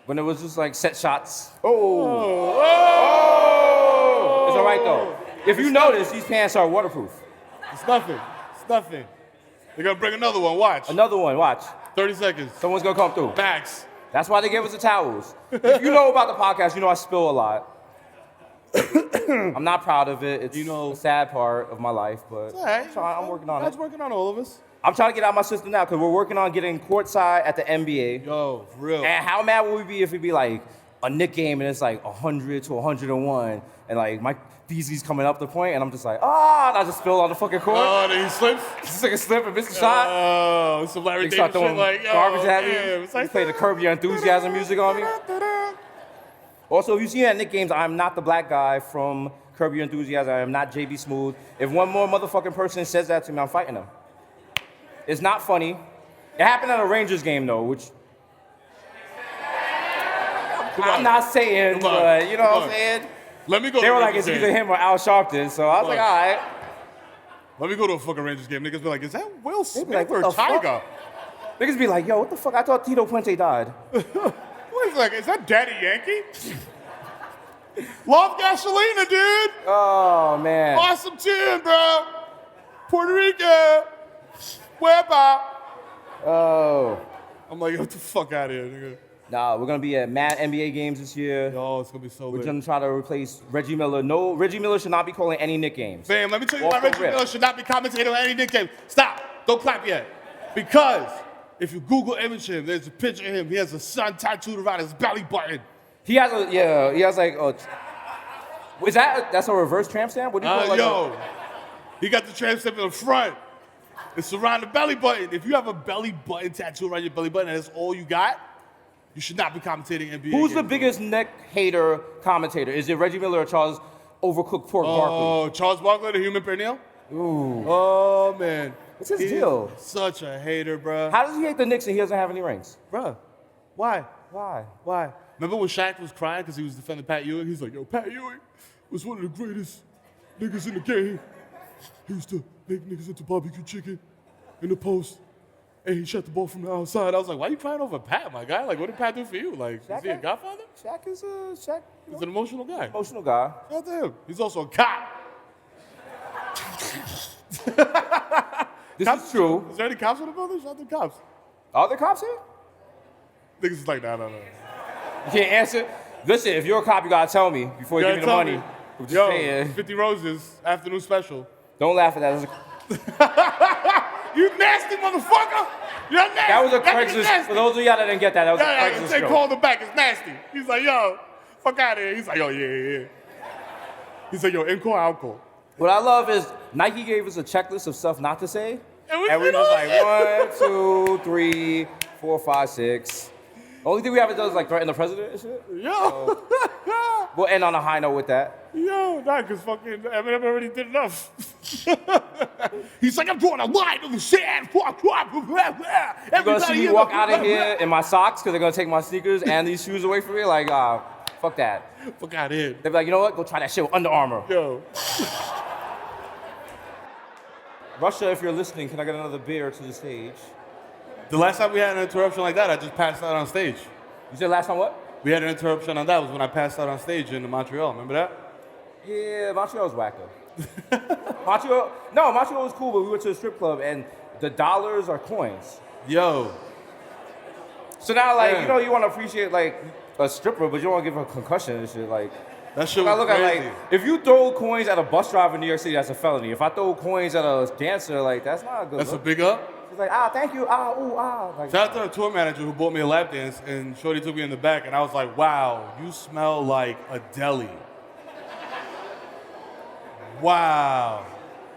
When it was just like set shots. Oh. It's all right, though. If you notice, these pants are waterproof. It's nothing. They're gonna bring another one, watch. Another one, watch. 30 seconds. Someone's gonna come through. Max. That's why they gave us the towels. If you know about the podcast, you know I spill a lot. I'm not proud of it. It's a sad part of my life, but I'm working on it. God's working on all of us. I'm trying to get out my system now because we're working on getting courtside at the NBA. Yo, for real. And how mad would we be if it'd be like a Knicks game and it's like 100 to 101 and like Mike Beasley's coming up the point and I'm just like, and I just spill on the fucking court. Oh, then he slips? Just like a slip and miss a shot. Oh, some Larry They start David shit throwing like, yo, garbage at me. damn. It's like, play the Curb Your Enthusiasm music on me. Also, if you see me at Knicks games, I'm not the black guy from Curb Your Enthusiasm. I am not JB Smooth. If one more motherfucking person says that to me, I'm fighting them. It's not funny. It happened at a Rangers game, though, which I'm not saying, but you know what I'm saying? Let me go They to were a like, Rangers it's game. either him or Al Sharpton, so I was like, all right. Let me go to a fucking Rangers game. Niggas be like, is that Will Smith like, or what the fuck? Tiger? Niggas be like, yo, what the fuck? I thought Tito Puente died. What is like, is that Daddy Yankee? Love Gasolina, dude. Oh, man. Awesome tune, bro. Puerto Rico. Where about? Oh. I'm like, get the fuck out of here, nigga. Nah, we're gonna be at mad NBA games this year. Yo, it's gonna be so We're lit. gonna try to replace Reggie Miller. No, Reggie Miller should not be calling any Knicks games. Fam, let me tell you Off why the Reggie rip. Miller should not be commentating on any Knicks game. Stop. Don't clap yet. Because if you Google image him, there's a picture of him. He has a sun tattooed around his belly button. He has like that's a reverse tramp stamp? What do you call it? Yo, he got the tramp stamp in the front. It's around the belly button. If you have a belly button tattoo around your belly button and that's all you got, you should not be commentating NBA Who's the games. biggest Knicks hater commentator? Is it Reggie Miller or Charles Overcooked Pork Barkley? Oh, Charles Barkley, the human perennial? Ooh. Oh, man. What's his He's deal? Such a hater, bruh. How does he hate the Knicks and he doesn't have any rings? Bruh, why? Why? Why? Remember when Shaq was crying because he was defending Pat Ewing? He's like, yo, Pat Ewing was one of the greatest niggas in the game. He used to make niggas into barbecue chicken in the post, and he shot the ball from the outside. I was like, why you crying over Pat, my guy? Like, what did Pat do for you? Like, is he a godfather? Shaq is Shaq. He's an emotional guy. Emotional guy. Shout out to him. He's also a cop. This is true. Is there any cops in the building? Shout out to the cops. Are there cops here? Niggas is like, no. You can't answer? Listen, if you're a cop, you gotta tell me before you give me the money. I'm just Yo, saying. 50 Roses, afternoon special. Don't laugh at that. You nasty motherfucker! You're nasty! That was a That nigga's Craigslist. nasty. For those of y'all that didn't get that, that was a Craigslist They joke. called him back. It's nasty. He's like, yo, fuck out of here. He's like, yo, yeah. He's like, yo, in-core alcohol. What I love is Nike gave us a checklist of stuff not to say. And we And we did was all like, that. 1, 2, 3, 4, 5, 6. The only thing we haven't done is like threaten the president and shit. Yo. We'll end on a high note with that. Yo, nah, because fucking Eminem already did enough. He's like, I'm drawing a line on the sand. You're gonna see me walk out of here in my socks because they're gonna take my sneakers and these shoes away from me. Like, fuck that. Fuck out of here. They'll be like, you know what? Go try that shit with Under Armour. Yo. Russia, if you're listening, can I get another beer to the stage? The last time we had an interruption like that, I just passed out on stage. You said last time what? We had an interruption on that was when I passed out on stage in Montreal. Remember that? Yeah, Montreal's wacko. Montreal was cool, but we went to a strip club and the dollars are coins. Yo. So now, like, Yeah. you know, you want to appreciate, like, a stripper, but you don't want to give her a concussion and shit. Like, That shit I was look at, crazy. like, if you throw coins at a bus driver in New York City, that's a felony. If I throw coins at a dancer, like, that's not a good That's a look. big up. It's like, thank you, ooh, Like, Shout out to the tour manager who bought me a lap dance, and Shorty took me in the back, and I was like, wow, you smell like a deli. Wow.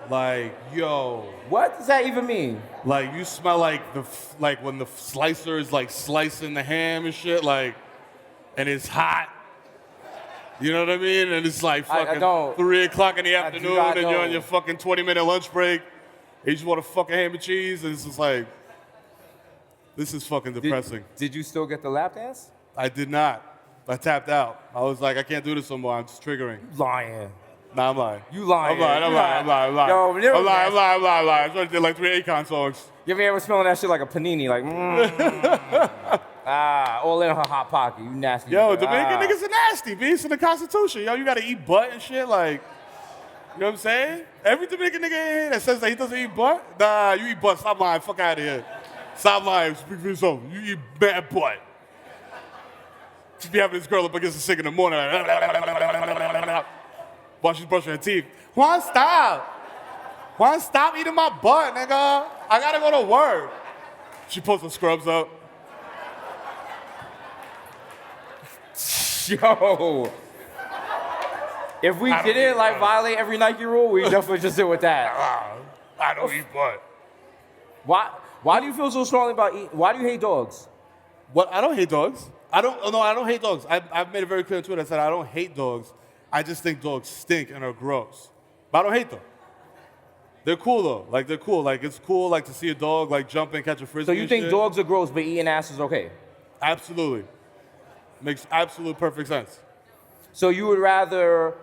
Like, yo. what does that even mean? Like, you smell like like when the slicer is like slicing the ham and shit, like, and it's hot. You know what I mean? And it's like I fucking don't. 3 o'clock in the do afternoon, not and you're know. on your fucking 20-minute lunch break. And you just want a fucking ham and cheese, and it's just like, this is fucking depressing. Did you still get the lap dance? I did not. I tapped out. I was like, I can't do this no more. I'm just triggering. Lying. Nah, I'm lying. You lying. I'm lying. You lying. Yo, I'm you're lying. I tried to do like 3 Akon songs. You ever smelling that shit like a panini? Like, all in her hot pocket. You nasty. Yo, Dominican niggas are nasty, B. It's in the Constitution. Yo, you gotta eat butt and shit. Like, you know what I'm saying? Every Dominican nigga in here that says that he doesn't eat butt, nah, you eat butt. Stop lying. Fuck out of here. Stop lying. Speak for yourself. You eat bad butt. Just be having this girl up against the sink in the morning. Like, while she's brushing her teeth. Juan, stop. Juan, stop eating my butt, nigga. I gotta go to work. She puts her scrubs up. Yo. If we didn't like violate every Nike rule, we definitely just did with that. I don't eat butt. Why do you feel so strongly about eating? Why do you hate dogs? What? I don't hate dogs. I don't hate dogs. I've made it very clear on Twitter. I said I don't hate dogs. I just think dogs stink and are gross. But I don't hate them. They're cool though. Like they're cool. Like it's cool like to see a dog like jump and catch a frisbee. So you and think shit. dogs are gross, but eating ass is okay? Absolutely. Makes absolute perfect sense. So you would rather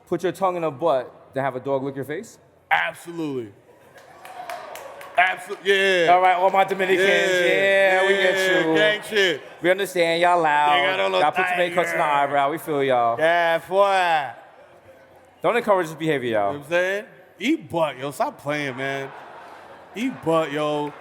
put your tongue in a butt than have a dog lick your face? Absolutely. Absolutely. Yeah. All right, all my Dominicans. Yeah, we get you. Gang shit. We understand. Y'all loud. You got a little Y'all put too many cuts in the tiger. eyebrow. We feel y'all. Yeah, boy. Don't encourage this behavior, You know y'all. what I'm saying? Eat butt, yo. Stop playing, man. Eat butt, yo.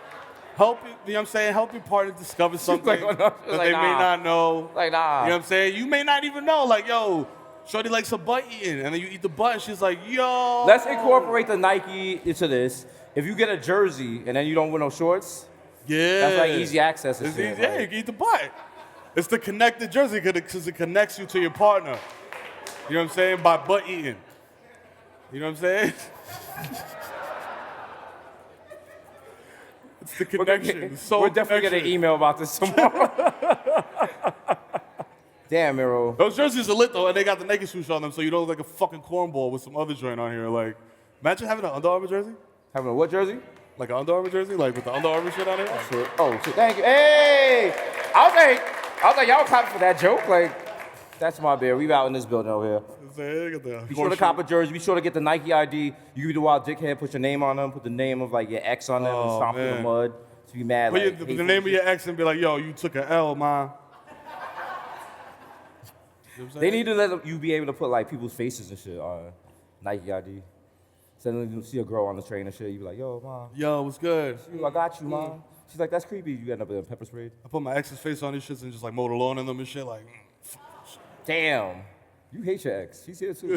Help you know what I'm saying? Help your partner discover something like, oh, no. that Like, they may nah. not know. Like, nah. You know what I'm saying? You may not even know. Like, yo, shorty likes a butt eating, and then you eat the butt, and she's like, yo. Let's incorporate the Nike into this. If you get a jersey and then you don't wear no shorts, Yeah. that's like easy access and It's shit. easy. Yeah, like- you can eat the butt. It's the connected jersey because it connects you to your partner. You know what I'm saying? By butt eating. You know what I'm saying? It's the connection. It's so We're definitely connection. getting an email about this tomorrow. Damn, Mero. Those jerseys are lit though, and they got the Nike swoosh on them, so you don't look like a fucking cornball with some other joint on here. Like, imagine having an Under Armour jersey, Having a what jersey? like an Under Armour jersey, like with the Under Armour shit on it. Shit. Oh, shit. Thank you. Hey! I was like, y'all clapping for that joke? Like, that's my beer. We out in this building over here. Be sure to cop a jersey. Be sure to get the Nike ID. You can be the wild dickhead, put your name on them, put the name of like your ex on them, and Oh, stomp in the man. mud. So you mad. Put Like, the hateful name of shit. your ex and be like, yo, you took an L, man. You know what I'm They saying? need to let you be able to put like people's faces and shit on Nike ID. So then you see a girl on the train and shit, you be like, yo, mom, Yo, what's good? I got you, mom. She's like, that's creepy. You end up in a pepper spray. I put my ex's face on these shits and just like mowed the lawn in them and shit. Like, Damn. You hate your ex. She's here too.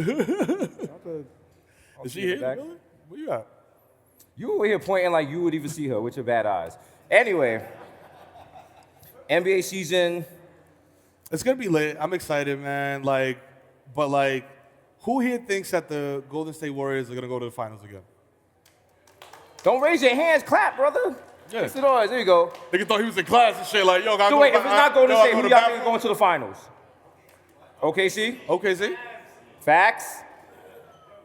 is she here? Really? Where you at? You over here pointing like you would even see her with your bad eyes. Anyway, NBA season. It's gonna be lit. I'm excited, man. Like, but like, who here thinks that the Golden State Warriors are gonna go to the finals again? Don't raise your hands, clap, brother. Yeah. Yes, it is. There you go. Nigga thought he was in class and shit. Like, yo, gotta So go wait, to if it's not Golden State, who to y'all bathroom? think is going to the finals? OKC? Okay, see? Facts?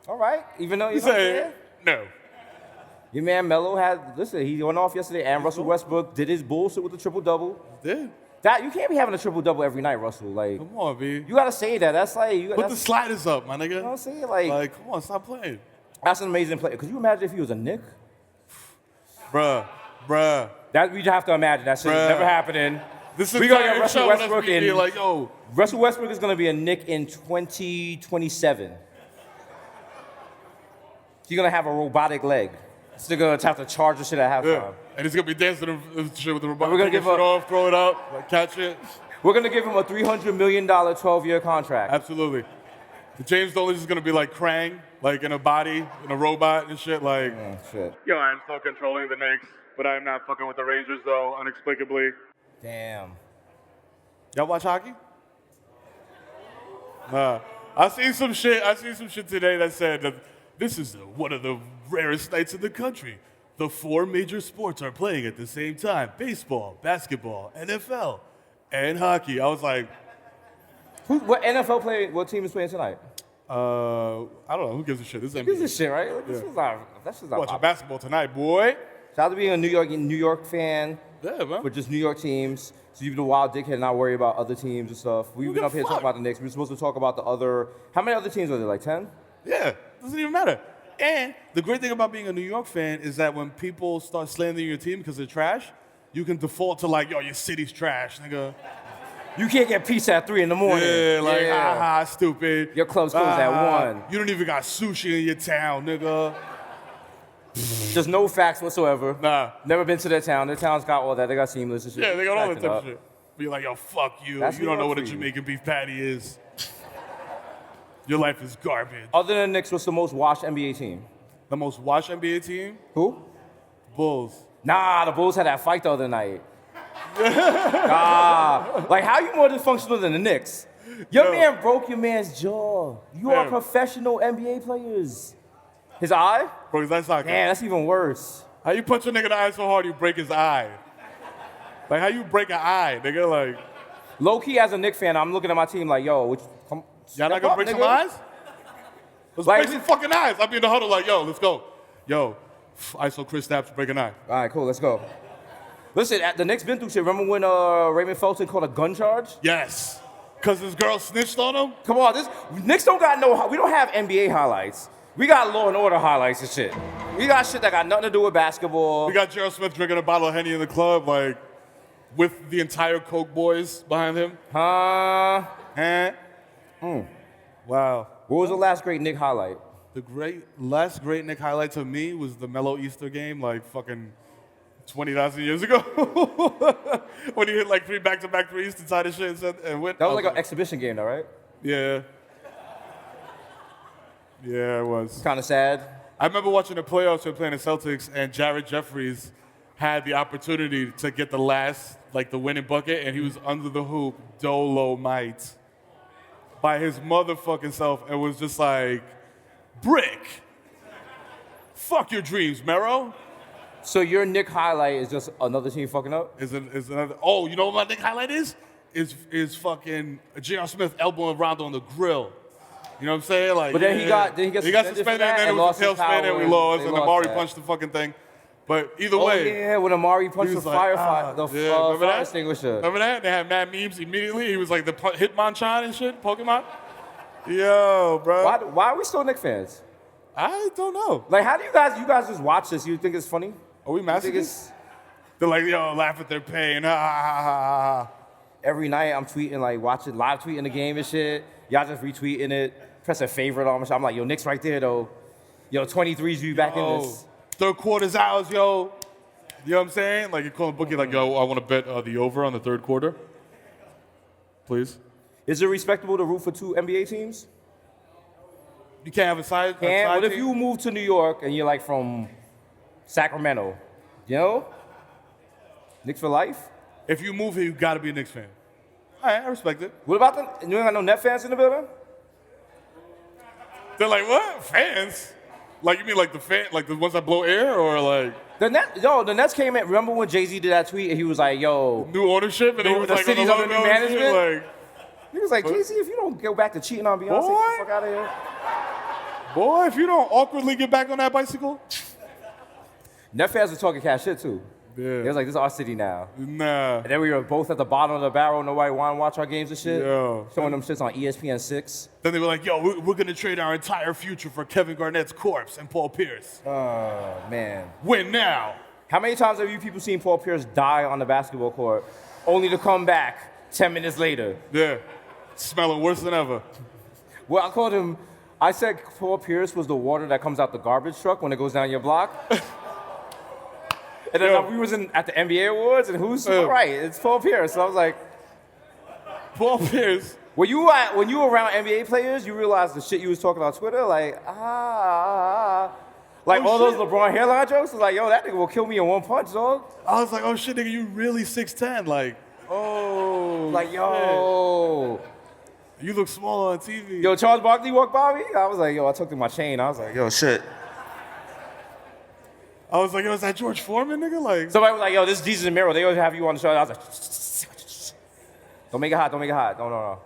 All right. Even though He you know what I'm said, saying? no. Your man Melo listen, he went off yesterday, and Russell Westbrook did his bullshit with the triple-double. Did? That you can't be having a triple-double every night, Russell. Like, Come on, B. you gotta say that. That's like, Put the that's, sliders up, my nigga. you know what I'm saying? Like, come on, stop playing. that's an amazing play. Could you imagine if he was a Knick? Bruh. That we just have to imagine. That shit is Bruh. never happening. This We gonna entire get Russell show Westbrook in. in. Like, yo, Russell Westbrook is gonna be a Knick in 2027. He's gonna have a robotic leg. Still gonna have to charge the shit at halftime. yeah. And he's gonna be dancing and shit with the robot. We're gonna Take give his shit up- off, throw it up, like, catch it. We're gonna give him a $300 million 12-year contract. Absolutely. The James Dolan is gonna be like Krang, like in a body, in a robot and shit. Like, Shit. yo, I'm still controlling the Knicks, but I'm not fucking with the Rangers though, inexplicably. Damn. Y'all watch hockey? Nah. I seen some shit today that said that this is one of the rarest nights in the country. The 4 major sports are playing at the same time: baseball, basketball, NFL, and hockey. I was like, What NFL play? What team is playing tonight? I don't know. Who gives a shit? This is Who gives NBA. a shit, right? Like, this is not. That's just not. Watching Pop. basketball tonight, boy. Shout out to being a New York fan, Yeah, man. but just New York teams. So you've been a wild dickhead and not worry about other teams and stuff. We've Who been the up here fuck? talking about the Knicks. We were supposed to talk about the other. How many other teams are there? Like 10? Yeah, doesn't even matter. And the great thing about being a New York fan is that when people start slandering your team because they're trash, you can default to like, yo, your city's trash, nigga. You can't get pizza at 3 in the morning. Yeah, like, haha, stupid. Your club's closed at 1. You don't even got sushi in your town, nigga. Just no facts whatsoever. Nah. Never been to their town. Their town's got all that. They got Seamless and shit. Yeah, they got all that Acting type up. of shit. But you're like, yo, fuck you. That's You don't New know York what a for you. Jamaican beef patty is. Your life is garbage. Other than the Knicks, what's the most watched NBA team? The most watched NBA team? Who? Bulls. Nah, the Bulls had that fight the other night. Like how you more dysfunctional than the Knicks? Your Yo. man broke your man's jaw. You are Fam. professional NBA players. His eye? Bro, that's not Man, that's even worse. How you punch a nigga in the eye so hard you break his eye? Like, how you break an eye, nigga? Like, Low key, as a Knicks fan, I'm looking at my team like, yo, come, y'all not step gonna up, break some nigga. eyes? Let's Like, break some fucking eyes. I'll be in the huddle like, yo, let's go. Yo, ISO Chris Stapps, break an eye. All right, cool, let's go. Listen, the Knicks been through shit. Remember when Raymond Felton caught a gun charge? Yes. Cause this girl snitched on him? Come on, Knicks don't got we don't have NBA highlights. We got Law and Order highlights and shit. We got shit that got nothing to do with basketball. We got Gerald Smith drinking a bottle of Henny in the club, like, with the entire Coke boys behind him. Huh? Huh? Wow. What was the last great Knick highlight? The last great Nick highlight to me was the Melo Easter game, like fucking 20,000 years ago. When he hit like 3 back-to-back threes to tie the shit and went. That was like an exhibition game, though, right? Yeah. Yeah, it was. Kind of sad. I remember watching the playoffs when playing the Celtics, and Jared Jeffries had the opportunity to get the winning bucket, and he was under the hoop, Dolomite, by his motherfucking self, and was just like, brick. Fuck your dreams, Mero. So your Nick highlight is just another team fucking up? Is another? Oh, you know what my Nick highlight is? Is fucking J.R. Smith elbowing Rondo on the grill. You know what I'm saying? Like, but then he got suspended, and then it was a tail spin, and we lost, and Amari punched the fucking thing. But either way. Yeah, when Amari punched the fire fire extinguisher. Remember that? They had mad memes immediately. He was like the Hitmonchan and shit, Pokemon. Yo, bro. Why are we still Knicks fans? I don't know. Like, how do you guys just watch this? You think it's funny? Are we masochists? They're like, yo, laugh at their pain. Every night I'm tweeting, like, live tweeting the game and shit. Y'all just retweeting it, pressing favorite on my shit. I'm like, yo, Knicks right there, though. Yo, 23's you back in this. Third quarter's ours, yo. You know what I'm saying? Like, you call a bookie, like, yo, I want to bet the over on the third quarter. Please. Is it respectable to root for 2 NBA teams? You can't have a side What if team? you move to New York and you're, like, from Sacramento? You know? Knicks for life? If you move here, you got to be a Knicks fan. All right, I respect it. What about you ain't got no Net fans in the building? They're like, what? Fans? Like, you mean like the ones that blow air, or like? The Nets came in. Remember when Jay-Z did that tweet and he was like, yo. New ownership? And he was the like, city's under new management? He was like, what? Jay-Z, if you don't go back to cheating on Beyonce, get the fuck out of here. Boy, if you don't awkwardly get back on that bicycle. Net fans were talking cash shit, too. Yeah. It was like, this is our city now. Nah. And then we were both at the bottom of the barrel. Nobody wanted to watch our games and shit. Yo. Showing them shits on ESPN 6. Then they were like, yo, we're going to trade our entire future for Kevin Garnett's corpse and Paul Pierce. Oh, man. Win now. How many times have you people seen Paul Pierce die on the basketball court only to come back 10 minutes later? Yeah. Smelling worse than ever. Well, I said Paul Pierce was the water that comes out the garbage truck when it goes down your block. And then we was at the NBA Awards, and who's right? It's Paul Pierce. So I was like, Paul Pierce. When you were around NBA players, you realize the shit you was talking on Twitter, like all those LeBron hairline jokes. Was like, yo, that nigga will kill me in one punch, dog. I was like, oh shit, nigga, you really 6'10", like, oh. Like, yo. Shit. You look small on TV. Yo, Charles Barkley walked by me. I was like, yo, I took my chain. I was like, yo, shit. I was like, yo, is that George Foreman, nigga? Like, somebody was like, yo, this is Jesus and Mero. They always have you on the show. I was like, don't make it hot. No.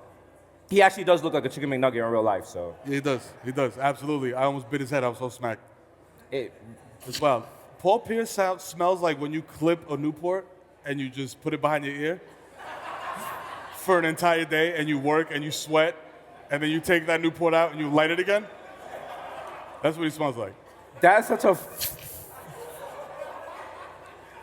He actually does look like a chicken McNugget in real life, so. Yeah, he does, absolutely. I almost bit his head. I was so smacked. It's wild. Paul Pierce smells like when you clip a Newport and you just put it behind your ear for an entire day, and you work and you sweat, and then you take that Newport out and you light it again. That's what he smells like. That's such a...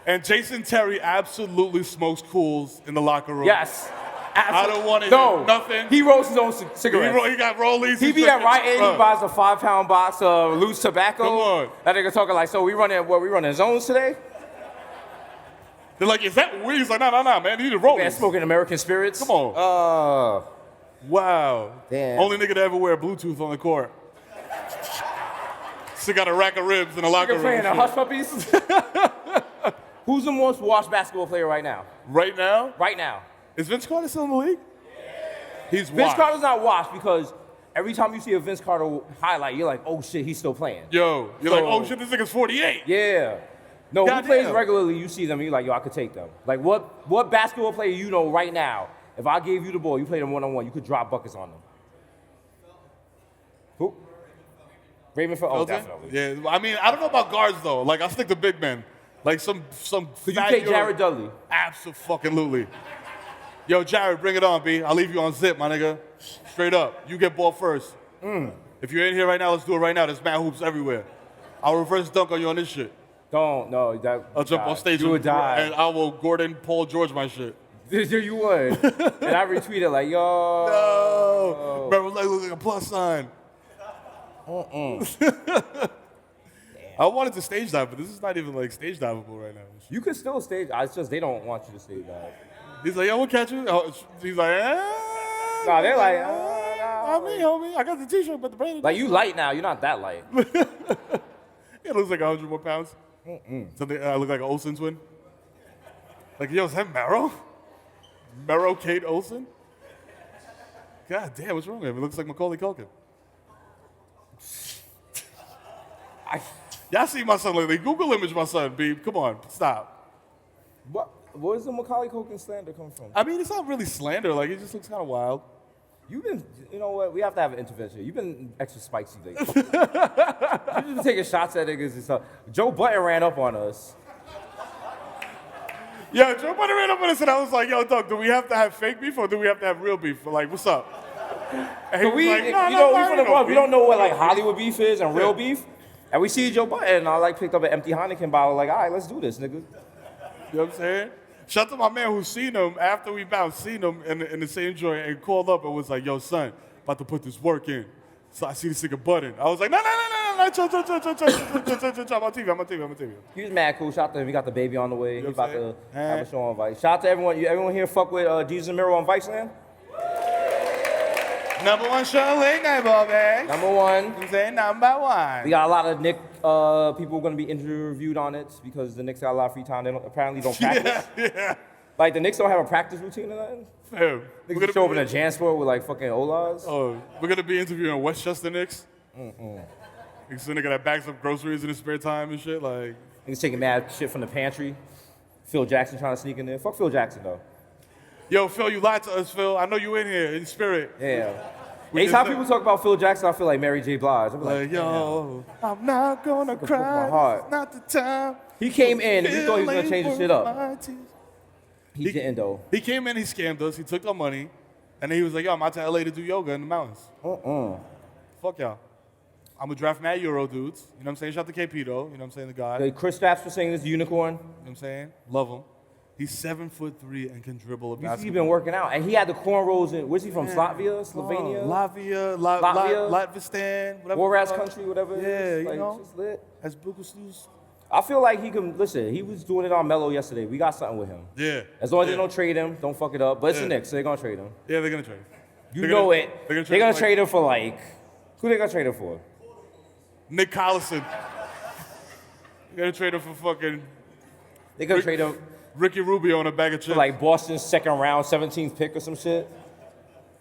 And Jason Terry absolutely smokes cools in the locker room. Yes. I don't want to hear nothing. He rolls his own cigarettes. He got rollies. He be at Rite Aid, he buys a 5-pound box of loose tobacco. Come on. That nigga talking like, so we running zones today? They're like, is that weed? He's like, no, man, these are rollies. Man, smoking American spirits. Come on. Wow. Damn. Only nigga to ever wear Bluetooth on the court. Still got a rack of ribs in the locker room. Playing the Hush Puppies. Who's the most watched basketball player right now? Right now? Right now. Is Vince Carter still in the league? He's Vince watched. Carter's not watched because every time you see a Vince Carter highlight, you're like, oh shit, he's still playing. Yo, you're like, oh shit, this nigga's 48. Yeah. No, God who plays damn. regularly, you see them, you're like, yo, I could take them. Like, what basketball player you know right now, if I gave you the ball, you played them one-on-one, you could drop buckets on them? Who? Raymond Felton? Oh, definitely. Yeah, I mean, I don't know about guards, though. Like, I'll stick to big men. Like, some Could you take Jared Dudley? Absolutely. Yo, Jared, bring it on, B. I'll leave you on zip, my nigga. Straight up. You get ball first. If you're in here right now, let's do it right now. There's mad hoops everywhere. I'll reverse dunk on you on this shit. No. I'll jump on stage you would die. And I will Gordon Paul George my shit. You would. And I retweeted like, yo. No. Bro, look like a plus sign. Damn. I wanted to stage dive, but this is not even like stage diveable right now. You could still stage. It's just they don't want you to stage dive. He's like, yo, we'll catch you. Oh, he's like, Nah, they're like, homie, I got the t-shirt, but the brain. Like you light now. You're not that light. It looks like 100 more pounds. Something. I look like an Olsen twin. Like, yo, is that Mero? Mero Kate Olsen? God damn, what's wrong with him? It looks like Macaulay Culkin. Y'all see my son lately. Google image my son, B. Come on, stop. Where's the Macaulay Culkin slander come from? I mean, it's not really slander. Like, it just looks kind of wild. You've been, you know what? We have to have an intervention. You've been extra spicy lately. You've been taking shots at niggas and stuff. Joe Button ran up on us. Yo, Joe Button ran up on us and I was like, yo, Doug, do we have to have fake beef or do we have to have real beef? Like, what's up? And he was like, we don't know what like Hollywood beef is and real beef. And we see Joe Button and I like picked up an empty Heineken bottle like, all right, let's do this, nigga. You know what I'm saying? Shout out to my man who seen him after we bounced, seen him in the same joint and called up and was like, yo, son, about to put this work in. So I see this nigga Button. I was like, no, chill, I'm on TV. He was mad cool. Shout out to him. We got the baby on the way. He's about to have a show on Vice. Shout out to everyone. Everyone here fuck with Desus and Mero on Vice Land? Number one show late night, baby. Number one. I'm saying number one. We got a lot of Knicks people going to be interviewed on it because the Knicks got a lot of free time. They apparently don't practice. Yeah. Like the Knicks don't have a practice routine or nothing. Fam, They can show up in a JanSport with like fucking Olas. Oh, we're gonna be interviewing Westchester Knicks. Niggas nigga that bags up groceries in his spare time and shit. Like Niggas taking mad shit from the pantry. Phil Jackson trying to sneak in there. Fuck Phil Jackson though. yo, Phil, you lied to us, Phil. I know you in here in spirit. Yeah. Anytime people talk about Phil Jackson, I feel like Mary J. Blige. I'm Like, yo, I'm not gonna my cry. heart. It's not the time. He came in and we thought he was gonna change the shit up. He didn't though. He came in, he scammed us, he took our money, and then he was like, yo, I'm out to LA to do yoga in the mountains. Fuck y'all. I'm gonna draft mad Euro dudes. You know what I'm saying? Shout out to KP though. You know what I'm saying? The guy. You know Chris Stapps for saying this unicorn. what I'm saying? Love him. He's 7'3" and can dribble a basketball. He's been working out. And he had the cornrows in, where's he from? Latvia? Slovenia? Latvistan, whatever. Warras country, whatever it Yeah, is. you Like, know. just lit. As Bukustus. I feel like he can, listen, he was doing it on Melo yesterday. We got something with him. Yeah. As long as they don't trade him, don't fuck it up. But it's the Yeah. Knicks, so they're gonna trade him. Yeah, they're gonna trade. You They're know gonna- it. they're gonna trade trade him for like, who they gonna trade him for? Nick Collison. They're gonna trade him for fucking They gonna trade him Ricky Rubio on a bag of chips. for like Boston's second round, 17th pick or some shit.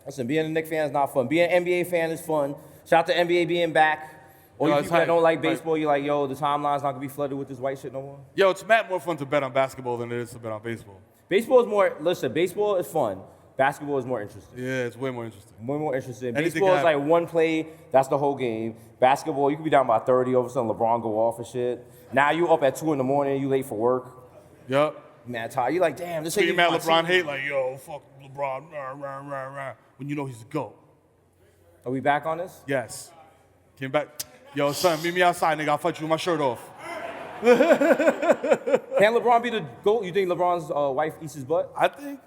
Listen, being a Knicks fan is not fun. Being an NBA fan is fun. Shout out to NBA being back. Or No, you it's people that hype. don't like Hype. baseball, you're like, yo, the timeline's not gonna be flooded with this white shit no more. Yo, it's mad more fun to bet on basketball than it is to bet on baseball. Baseball is more, listen, baseball is fun. Basketball is more interesting. Yeah, it's way more interesting. More interesting. Anything Baseball is can like one play, that's the whole game. Basketball, you could be down by 30, all of a sudden LeBron go off and shit. Now you up at 2 in the morning, you late for work. Yup. Mad tired. You like, damn, this So you ain't mad my LeBron team. hate like, yo, fuck LeBron, rah, rah, rah, rah, when you know he's the GOAT. Are we back on this? Yes. Came back. Yo, son, meet me outside, nigga. I'll fight you with my shirt off. Can LeBron be the GOAT? You think LeBron's wife eats his butt? I think.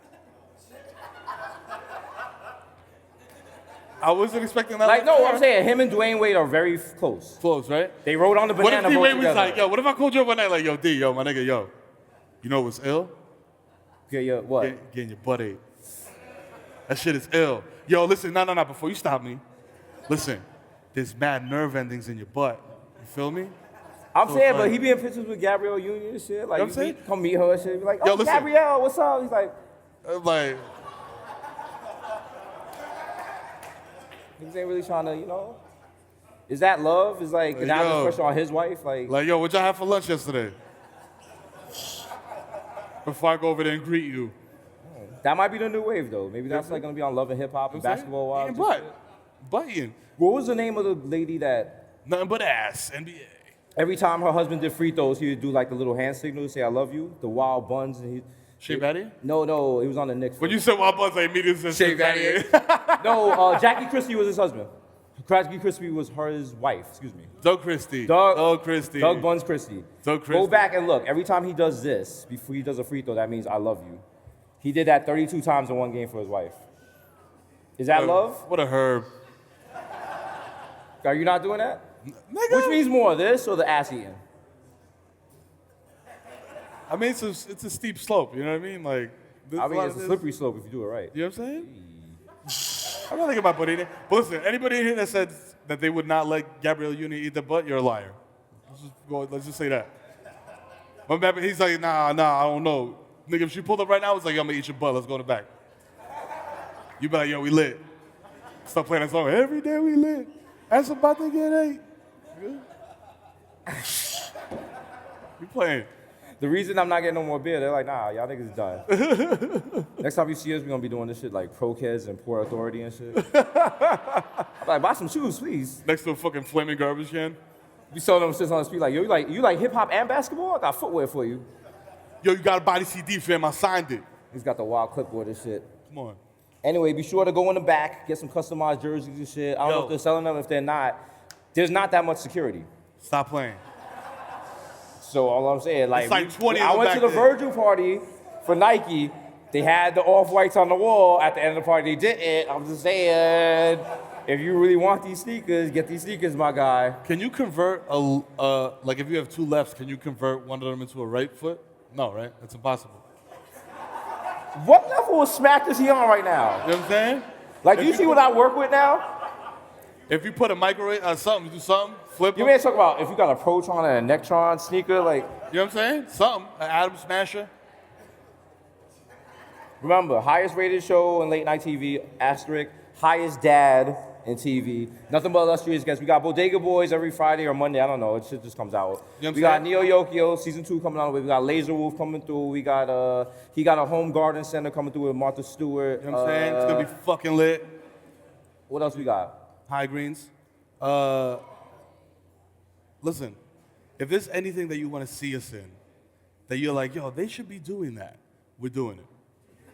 I wasn't expecting that. Like, no, I'm saying him and Dwayne Wade are very close. Close, right? They rode on the What banana if boat D-Wade was together. like, yo, what if I called you up one night like, yo, D, yo, my nigga, yo, you know what's ill? Yeah, what? Getting your butt ate. That shit is ill. Yo, listen, no, before you stop me, listen, there's mad nerve endings in your butt. You feel me? I'm So saying, it's but like- he be in pictures with Gabrielle Union and shit. Like, You know what I'm saying? come meet her and shit. Be like, oh, Yo, listen. Gabrielle, what's up? He's like, Like, niggas ain't really trying to, you know. Is that love? Is like, now yo. there's pressure on his wife? Like, yo, what y'all have for lunch yesterday? Before I go over there and greet you. that might be the new wave, though. Maybe that's like gonna be on Love and Hip Hop and Basketball Wives. Eating butt. Butt eating. What was the name of the lady that Nothing but ass. NBA. every time her husband did free throws, he would do like the little hand signal, say I love you, the wild buns, and he. Shea Batty? No, he was on the Knicks. When you said wild buns, I immediately said Shea Batty. No, Jackie Christie was his husband. Jackie Christie was his wife. Excuse me. Doug Christie. Doug Christie. Doug Buns Christie. Doug Christie. Go back and look. Every time he does this, before he does a free throw, that means I love you. He did that 32 times in one game for his wife. Is that love? What a herb. Are you not doing that? Nigga. Which means more, this or the ass eating? I mean, it's a steep slope. You know what I mean? Like, I mean, it's a slippery slope if you do it right. You know what I'm saying? I'm not thinking about putting it. But listen, anybody in here that said that they would not let Gabrielle Union eat their butt, you're a liar. Let's just say that. But he's like, nah, I don't know. Nigga, if she pulled up right now, it's like, yo, I'm gonna eat your butt. Let's go in the back. You be like, yo, we lit. Stop playing that song. Every day we lit. That's about to get ate. You playing. The reason I'm not getting no more beer, they're like, nah, y'all niggas done. Next time you see us, we're gonna be doing this shit like Pro-Kids and Poor Authority and shit. I'm like, buy some shoes, please. Next to a fucking flaming garbage can. We selling them shits on the street like, yo, you like hip hop and basketball? I got footwear for you. Yo, you got a body CD, fam. I signed it. He's got the wild clipboard and shit. Come on. Anyway, be sure to go in the back, get some customized jerseys and shit. I don't know if they're selling them. If they're not, there's not that much security. Stop playing. So all I'm saying, like, It's like 20 I went to the Virgil party for Nike. They had the off-whites on the wall. At the end of the party, they didn't. I'm just saying, if you really want these sneakers, get these sneakers, my guy. Can you convert like if you have two lefts, can you convert one of them into a right foot? No, right? That's impossible. What level of smack is he on right now? You know what I'm saying? Like, do you see what I work with now? If you put a microwave on something, do something, flip You them. may talk about if you got a Protron and a Nectron sneaker, like. You know what I'm saying? Something. An atom smasher. Remember, highest rated show in late night TV, asterisk, highest dad in TV. Nothing but illustrious guests. We got Bodega Boys every Friday or Monday. I don't know. It shit just comes out. You know what We got I'm Neo Yokio, season 2 coming on the way. We got Laser Wolf coming through. We got, he got a home garden center coming through with Martha Stewart. You know what I'm saying? It's gonna be fucking lit. What else we got? High greens. Listen, if there's anything that you want to see us in, that you're like, yo, they should be doing that, we're doing it.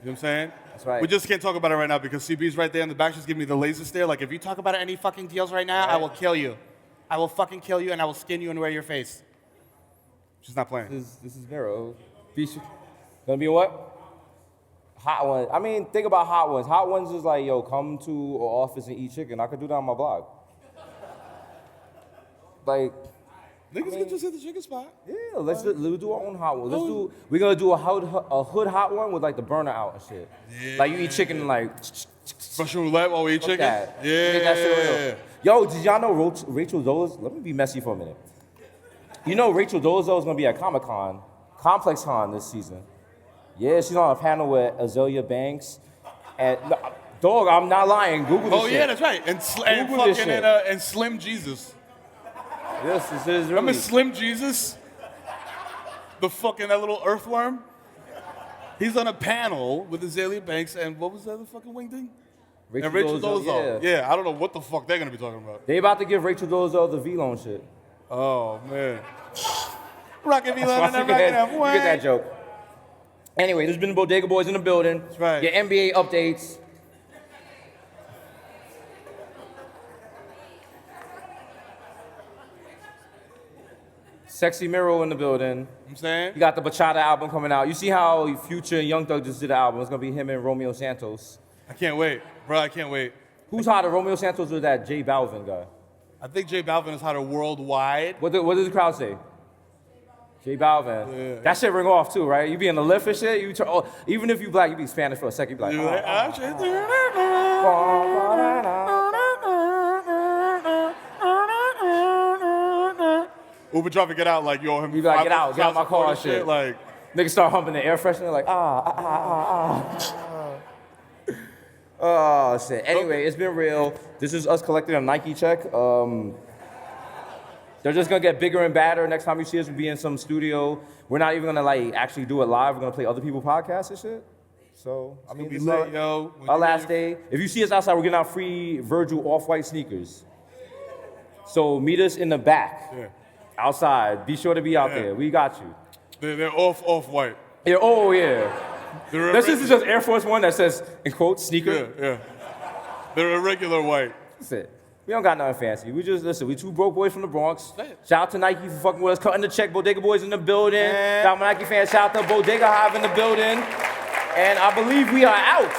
You know what I'm saying? That's right. We just can't talk about it right now because CB's right there in the back. She's giving me the laser stare. Like, if you talk about any fucking deals right now, I will kill you. I will fucking kill you and I will skin you and wear your face. She's not playing. This is Mero. Gonna be what? Hot ones. I mean, think about hot ones. Hot ones is like, yo, come to an office and eat chicken. I could do that on my blog. Like, Niggas can just hit the chicken spot. yeah, let's do our own hot one. We're gonna do a hood hot one with like the burner out and shit. Yeah. Like you eat chicken and like, Russian roulette while we eat fuck chicken? that. Yeah. Get that shit real. Yo, did y'all know Rachel Dolezal? Let me be messy for a minute. You know Rachel Dolezal is gonna be at Comic-Con, Complex Con this season. Yeah, she's on a panel with Azealia Banks. And, dog, I'm not lying. Google this shit. Yeah, that's right. And Google this fucking shit. and Slim Jesus. Yes, this is Remember really. Slim Jesus? The fucking, that little earthworm? He's on a panel with Azealia Banks and what was the other fucking wing thing? And Rachel Dolezal. Yeah, I don't know what the fuck they're gonna be talking about. They about to give Rachel Dolezal the V-Loan shit. Oh, man. Rockin' V-Loan That's and why I'm you rockin' get that joke. Anyway, there's been Bodega Boys in the building. That's right. Your NBA updates. Sexy Mero in the building. I'm saying? You got the Bachata album coming out. You see how Future and Young Thug just did an album. It's gonna be him and Romeo Santos. I can't wait. Bro, I can't wait. Who's hotter, Romeo Santos or that J Balvin guy? I think J Balvin is hotter worldwide. What does the crowd say? J Balvin. Yeah. That shit ring off too, right? You be in the lift and shit. You even if you black, you be Spanish for a second. You be like, You're like, Uber driver, get out, like, yo, him. You be like, get out my car and shit. shit. Like, niggas start humping the air freshener like, Oh, shit. Anyway, it's been real. This is us collecting a Nike check. They're just gonna get bigger and badder. Next time you see us, we'll be in some studio. We're not even gonna like actually do it live. We're gonna play other people's podcasts and shit. So, I mean, be this is lit, yo. When our you last get day. If you see us outside, we're giving out free Virgil off-white sneakers. So meet us in the back, outside. Be sure to be out there. We got you. They're off-white. Yeah, oh yeah. They're This is just Air Force One that says, in quotes, sneaker. Yeah. They're irregular white. That's it. We don't got nothing fancy. We just, listen, we two broke boys from the Bronx. Shout out to Nike for fucking with us, cutting the check. Bodega Boys in the building. Shout out to my Nike fans. Shout out to Bodega Hive in the building. And I believe we are out.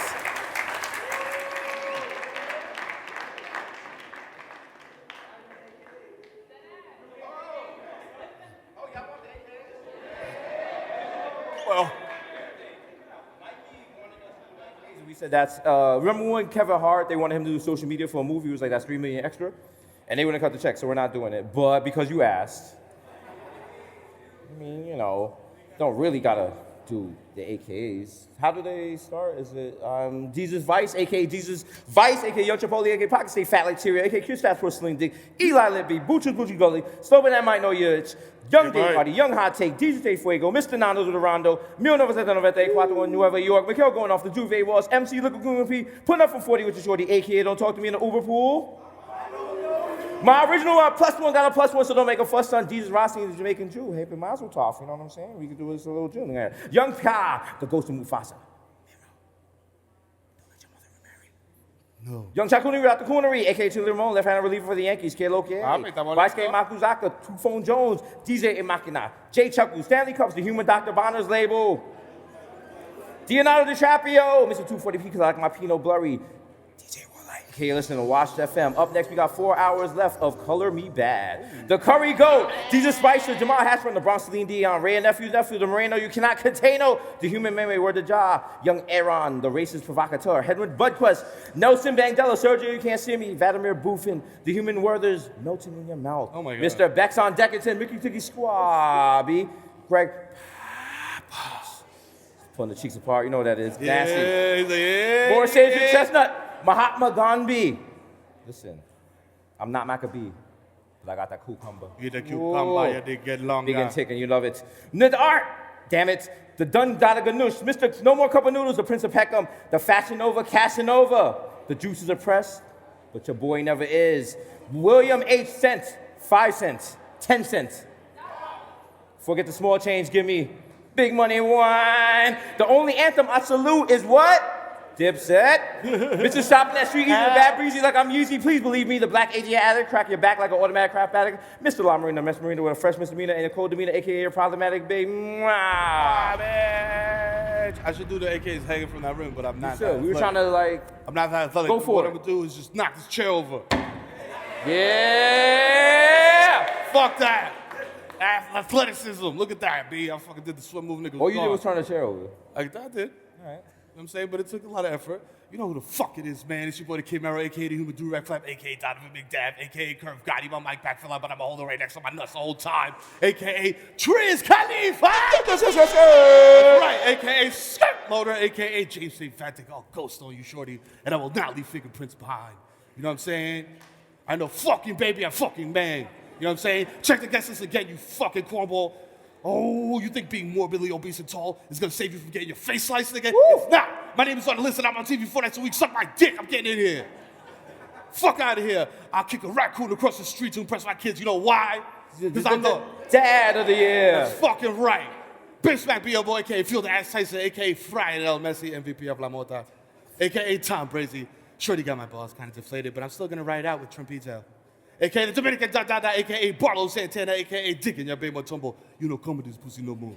Well, We said that's, remember when Kevin Hart, they wanted him to do social media for a movie, it was like, that's $3 million extra? And they wouldn't cut the check, so we're not doing it. But because you asked, I mean, you know, don't really gotta do the AKAs. How do they start? Is it Jesus Vice, aka Jesus Vice, aka Young Chipotle, aka Pocket Stay Fat like Tyria, aka Q Stats Porcelain Dick, Eli Libby, Boochus Gully, Slogan that might know your itch, Young Dave Party, Young Hot Take, DJ Fuego, Mr. Nando de Rondo, 1994 Nueva York, Mikhail going off the Juve Walls, MC Liquid P, putting up for 40 with your shorty, aka Don't Talk to Me in the Uber Pool. My original +1 got a +1, so don't make a fuss on Jesus Rossi and the Jamaican Jew. Hey, Mazel Tov, you know what I'm saying? We could do this a little June. Young Ka, the ghost of Mufasa. no. Young Chakuni out the coonery, aka Chili Ramon, left-handed reliever for the Yankees, K-Loke. I'll make that one. Vice K. Makuzaka, Two-Phone Jones, DJ Imakina, Jay Chuckle, Stanley Cups, the Human Dr. Bonner's label. Leonardo DiCaprio, Mr. 240p, because I like my Pinot Blurry. DJ Warlight, aka you're listening to Washed FM. Up next, we got 4 hours left of Color Me Bad. The Curry Goat, Jesus Spicer, Jamal Hashburn, the Bronx Celine Dion, Ray and Nephew, the Moreno, you cannot contain, the Human Meme, Word the Jaw, Young Aaron, the Racist Provocateur, Hedward Budquest, Nelson Bangdella, Sergio, you can't see me, Vladimir Buffin, the Human Werthers, melting in your mouth. Oh my God. Mr. Bex on Deckerton, Mickey Ticky Squabby, Greg pulling the cheeks apart, you know what that is. Nasty. Yeah. More Sage and Chestnut, Mahatma Gandhi. Listen, I'm not Maccabee, but I got that cucumber. You the cucumber, you did get long. Big and thick, and you love it. Nadart, damn it. The Dun Dada Ganoush, Mr. No More Cup of Noodles, the Prince of Peckham, the Fashion Nova, Casanova. The juices are pressed, but your boy never is. William H. Cent, 5 cents, 10 cents. Forget the small change, give me big money wine. The only anthem I salute is what? Dipset. Mr. Shopping that street, eating a bad breezy like I'm Yeezy. Please believe me, the black AJ addict, crack your back like an automatic craft addict. Mr. La Marina, Miss Marina with a fresh misdemeanor and a cold demeanor, aka your problematic big. Mwah. I should do the AKs hanging from that rim, but I'm not. We were trying to like. I'm not that athletic. Go for what it. I'm gonna do is just knock this chair over. Yeah. Fuck that. Athleticism. Look at that, B. I fucking did the swim move, nigga. All you did was turn the chair over. I did. All right. You know what I'm saying? But it took a lot of effort. You know who the fuck it is, man. It's your boy, the Kid Mero, a.k.a. the Human Durag Flap, a.k.a. Donovan McDab, a.k.a. Curve Gotti. My mic back fell out, but I'm holding right next to my nuts the whole time, a.k.a. Triz Khalifa. Right, a.k.a. Skirt Motor, a.k.a. James St. Fantic. I'll ghost on you, shorty, and I will not leave fingerprints behind. You know what I'm saying? I know fucking baby, I'm fucking man. You know what I'm saying? Check the guest list again, you fucking cornball. Oh, you think being morbidly obese and tall is gonna save you from getting your face sliced again? It's not. My name is on the list and I'm on TV 4 nights a week. Suck my dick, I'm getting in here. Fuck out of here. I'll kick a raccoon across the street to impress my kids. You know why? Because I'm the dad of the year. That's fucking right. Big Smack B.O. a.k.a. Field the Ass Tyson, a.k.a. Friday El Messi, MVP of La Mota, a.k.a. Tom Brady. Shorty got my balls kind of deflated, but I'm still gonna ride out with Trumpito. A.k.a. the Dominican Dada, a.k.a. Barlow Santana, a.k.a. Dick in your baby Matumbo. You know, come with this pussy no more.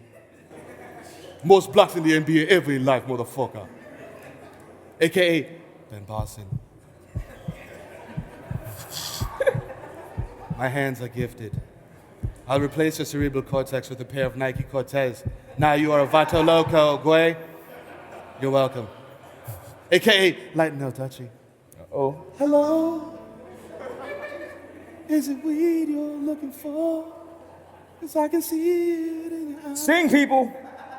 Most blocks in the NBA ever in life, motherfucker. A.k.a. Ben Boston. My hands are gifted. I'll replace your cerebral cortex with a pair of Nike Cortez. Now you are a Vato Loco, Guay. You're welcome. A.k.a. Light No Touchy. Oh. Hello? Is it weed you're looking for? 'Cause I can see it in your eyes. Sing, people.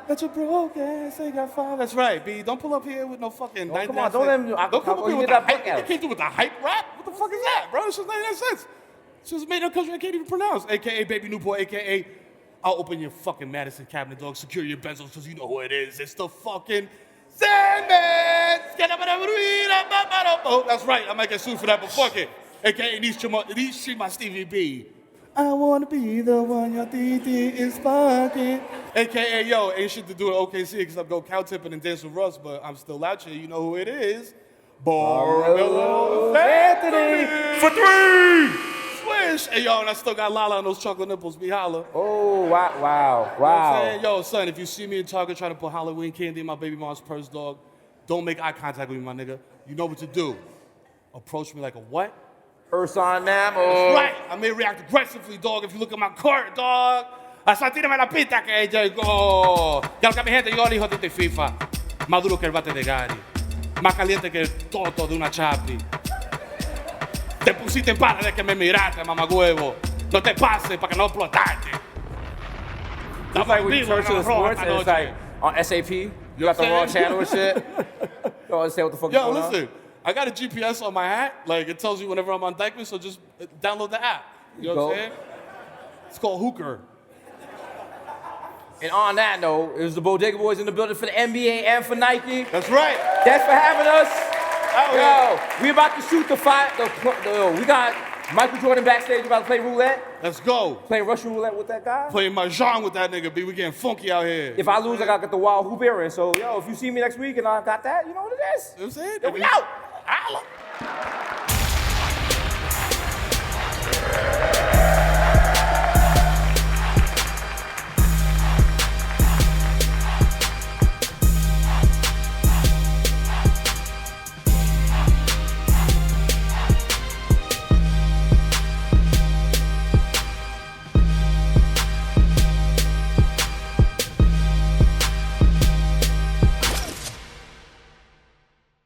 That you broke ass ain't got five. That's right, B. Don't pull up here with no fucking 99 come on, don't let him do- Don't come up here you with did the that book hype. You out. can't do with the hype rap. What the fuck is that, bro? It's just 99 cents. It's just made up country I can't even pronounce. A.k.a. Baby Newport, a.k.a. I'll open your fucking Madison cabinet, dog. Secure your benzos, because you know who it is. It's the fucking Sandman. That's right. I might get sued for that, but fuck it. A.k.a. Niche my Stevie B. I wanna be the one your DD is fucking. A.k.a. yo, ain't shit to do with OKC except go cow tipping and dance with Russ, but I'm still out here. You know who it is. Barlow Anthony for 3. Swish. Hey, yo, and I still got Lala on those chocolate nipples. Be holla. Oh, wow, wow, You know what I'm wow. saying? Yo, son, if you see me in Target trying to put Halloween candy in my baby mom's purse, dog, don't make eye contact with me, my nigga. You know what to do. Approach me like a what? Urson mammal. Right. I may react aggressively, dog, if you look at my cart, dog. Hasta tírame la pista que llegó. Ya lo que mi gente, yo elijo Tito y FIFA. Más duro que el bate de Gary. Más caliente que el toto de una chapi. Te pusiste en para de que me miraste, mamagüevo. No te pases para que no explotaste. It's like when you turn to the sports and it's like on SAP, you got the wrong channel and shit. You don't understand what the fuck is Yo, going on. listen, I got a GPS on my hat. Like, it tells you whenever I'm on Dykeman, so just download the app. You know what I'm saying? It's called Hooker. And on that note, it was the Bodega Boys in the building for the NBA and for Nike. That's right. Thanks for having us. Yeah. Yo, we about to shoot the fight. We got Michael Jordan backstage. We about to play roulette. Let's go. Playing Russian roulette with that guy. Playing Mahjong with that nigga, B. We getting funky out here. If I lose, I gotta get the wild hoop earring. So, yo, if you see me next week and I got that, you know what it is. You know what I'm saying? Yo, we out. Holla.